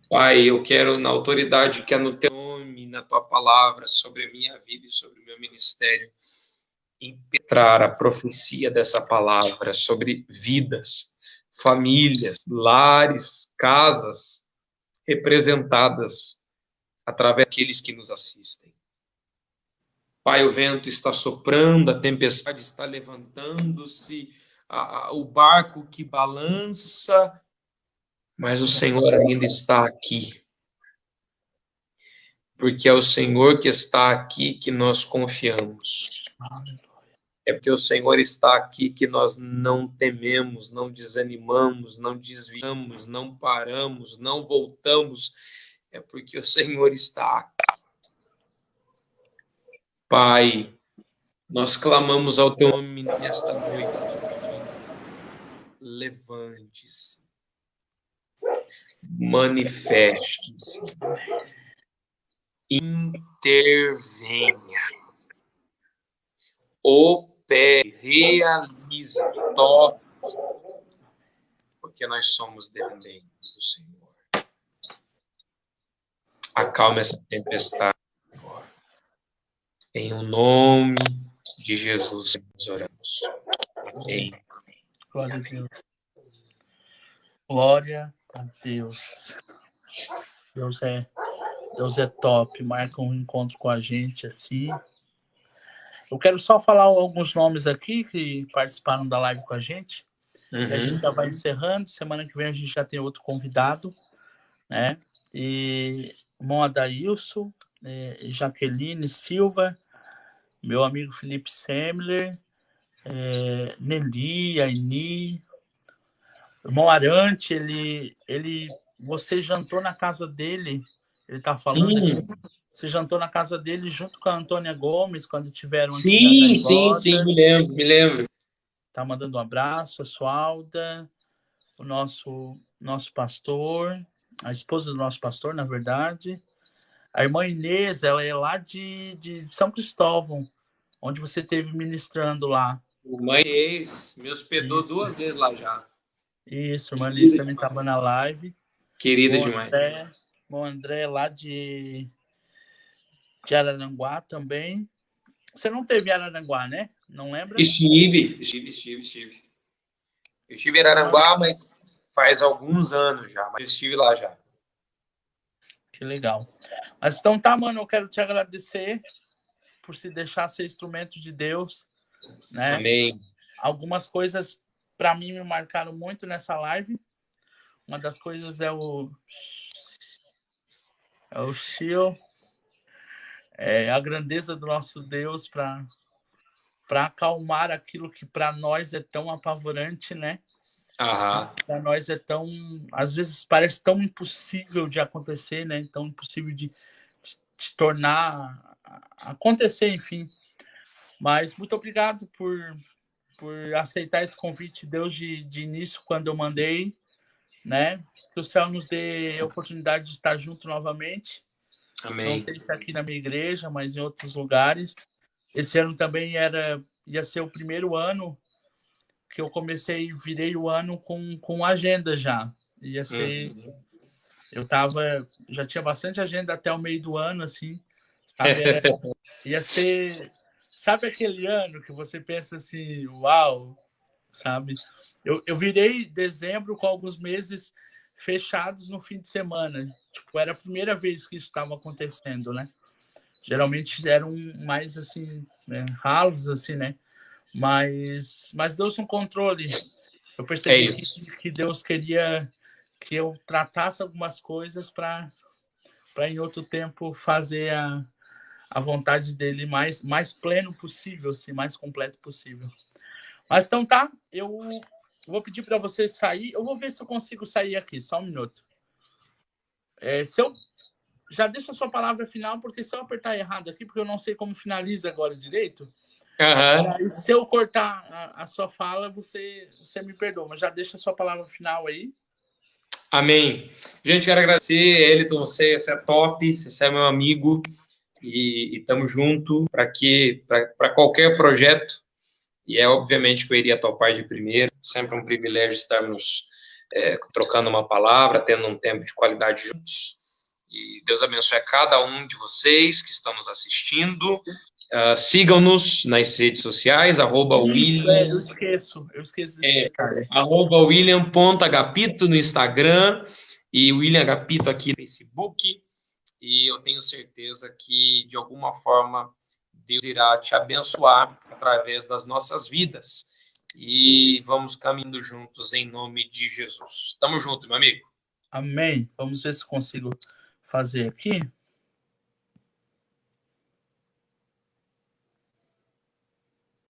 Pai, eu quero, na autoridade que é no teu nome, na tua palavra, sobre a minha vida e sobre o meu ministério, impetrar a profecia dessa palavra sobre vidas, famílias, lares, casas representadas através daqueles que nos assistem. Pai, o vento está soprando, a tempestade está levantando-se, o barco que balança, mas o Senhor ainda está aqui. Porque é o Senhor que está aqui que nós confiamos. É porque o Senhor está aqui que nós não tememos, não desanimamos, não desviamos, não paramos, não voltamos. É porque o Senhor está aqui. Pai, nós clamamos ao teu nome nesta noite. Levante-se. Manifeste-se. Intervenha. Opere, realize, toque, porque nós somos dependentes do Senhor. Acalme essa tempestade agora. Em o nome de Jesus, nós oramos. Amém. Glória a Deus. Glória a Deus. Deus é top. Marca um encontro com a gente assim. Eu quero só falar alguns nomes aqui que participaram da live com a gente. E a gente já vai encerrando. Semana que vem a gente já tem outro convidado, né? E irmão Adailson, Jaqueline Silva, meu amigo Felipe Semler, Nelly, Aini, irmão Arante, você jantou na casa dele, ele tá falando aqui. Você jantou na casa dele junto com a Antônia Gomes, quando tiveram aqui. Sim, me lembro. Tá mandando um abraço, a Sualda, o nosso pastor, a esposa do nosso pastor, na verdade. A irmã Inês, ela é lá de São Cristóvão, onde você esteve ministrando lá. Irmã Inês, me hospedou 2 vezes lá já. Isso, irmã Inês também estava na live. Querida demais. O André lá de Araranguá também. Você não teve Araranguá, né? Não lembra? Estive. Eu estive em Araranguá, mas faz alguns anos já, mas eu estive lá já. Que legal. Mas então tá, mano, eu quero te agradecer. por se deixar ser instrumento de Deus, né? Amém. Algumas coisas para mim me marcaram muito nessa live. Uma das coisas é o Shio, a grandeza do nosso Deus para acalmar aquilo que para nós é tão apavorante, né? Para nós é tão, às vezes parece tão impossível de acontecer, né? Tão impossível de tornar acontecer, enfim. Mas muito obrigado por aceitar esse convite, Deus, de início, quando eu mandei, né? Que o céu nos dê a oportunidade de estar junto novamente. Amém. Não sei se aqui na minha igreja, mas em outros lugares. Esse ano também ia ser o primeiro ano que eu virei o ano com agenda já. Ia ser... já tinha bastante agenda até o meio do ano, assim, sabe? Ia ser... Sabe aquele ano que você pensa assim, uau, sabe? Eu virei dezembro com alguns meses fechados no fim de semana. Tipo, era a primeira vez que isso estava acontecendo, né? Geralmente eram mais, assim, né, ralos, assim, né? Mas Deus no controle. Eu percebi que Deus queria que eu tratasse algumas coisas para em outro tempo fazer a vontade dele mais pleno possível, assim, mais completo possível. Mas então tá, eu vou pedir para você sair. Eu vou ver se eu consigo sair aqui, só um minuto. Já deixa a sua palavra final, porque se eu apertar errado aqui, porque eu não sei como finaliza agora direito, aí, se eu cortar a sua fala, você me perdoa, mas já deixa a sua palavra final aí. Amém. Gente, quero agradecer, Eliton, você é top, você é meu amigo, e estamos juntos para qualquer projeto, e obviamente que eu iria topar de primeiro, sempre um privilégio estarmos trocando uma palavra, tendo um tempo de qualidade juntos, e Deus abençoe a cada um de vocês que estão nos assistindo. Sigam-nos nas redes sociais, @William. Eu esqueço desse detalhe. @William.agapito no Instagram e William Agapito aqui no Facebook. E eu tenho certeza que, de alguma forma, Deus irá te abençoar através das nossas vidas. E vamos caminhando juntos em nome de Jesus. Tamo junto, meu amigo. Amém. Vamos ver se consigo fazer aqui.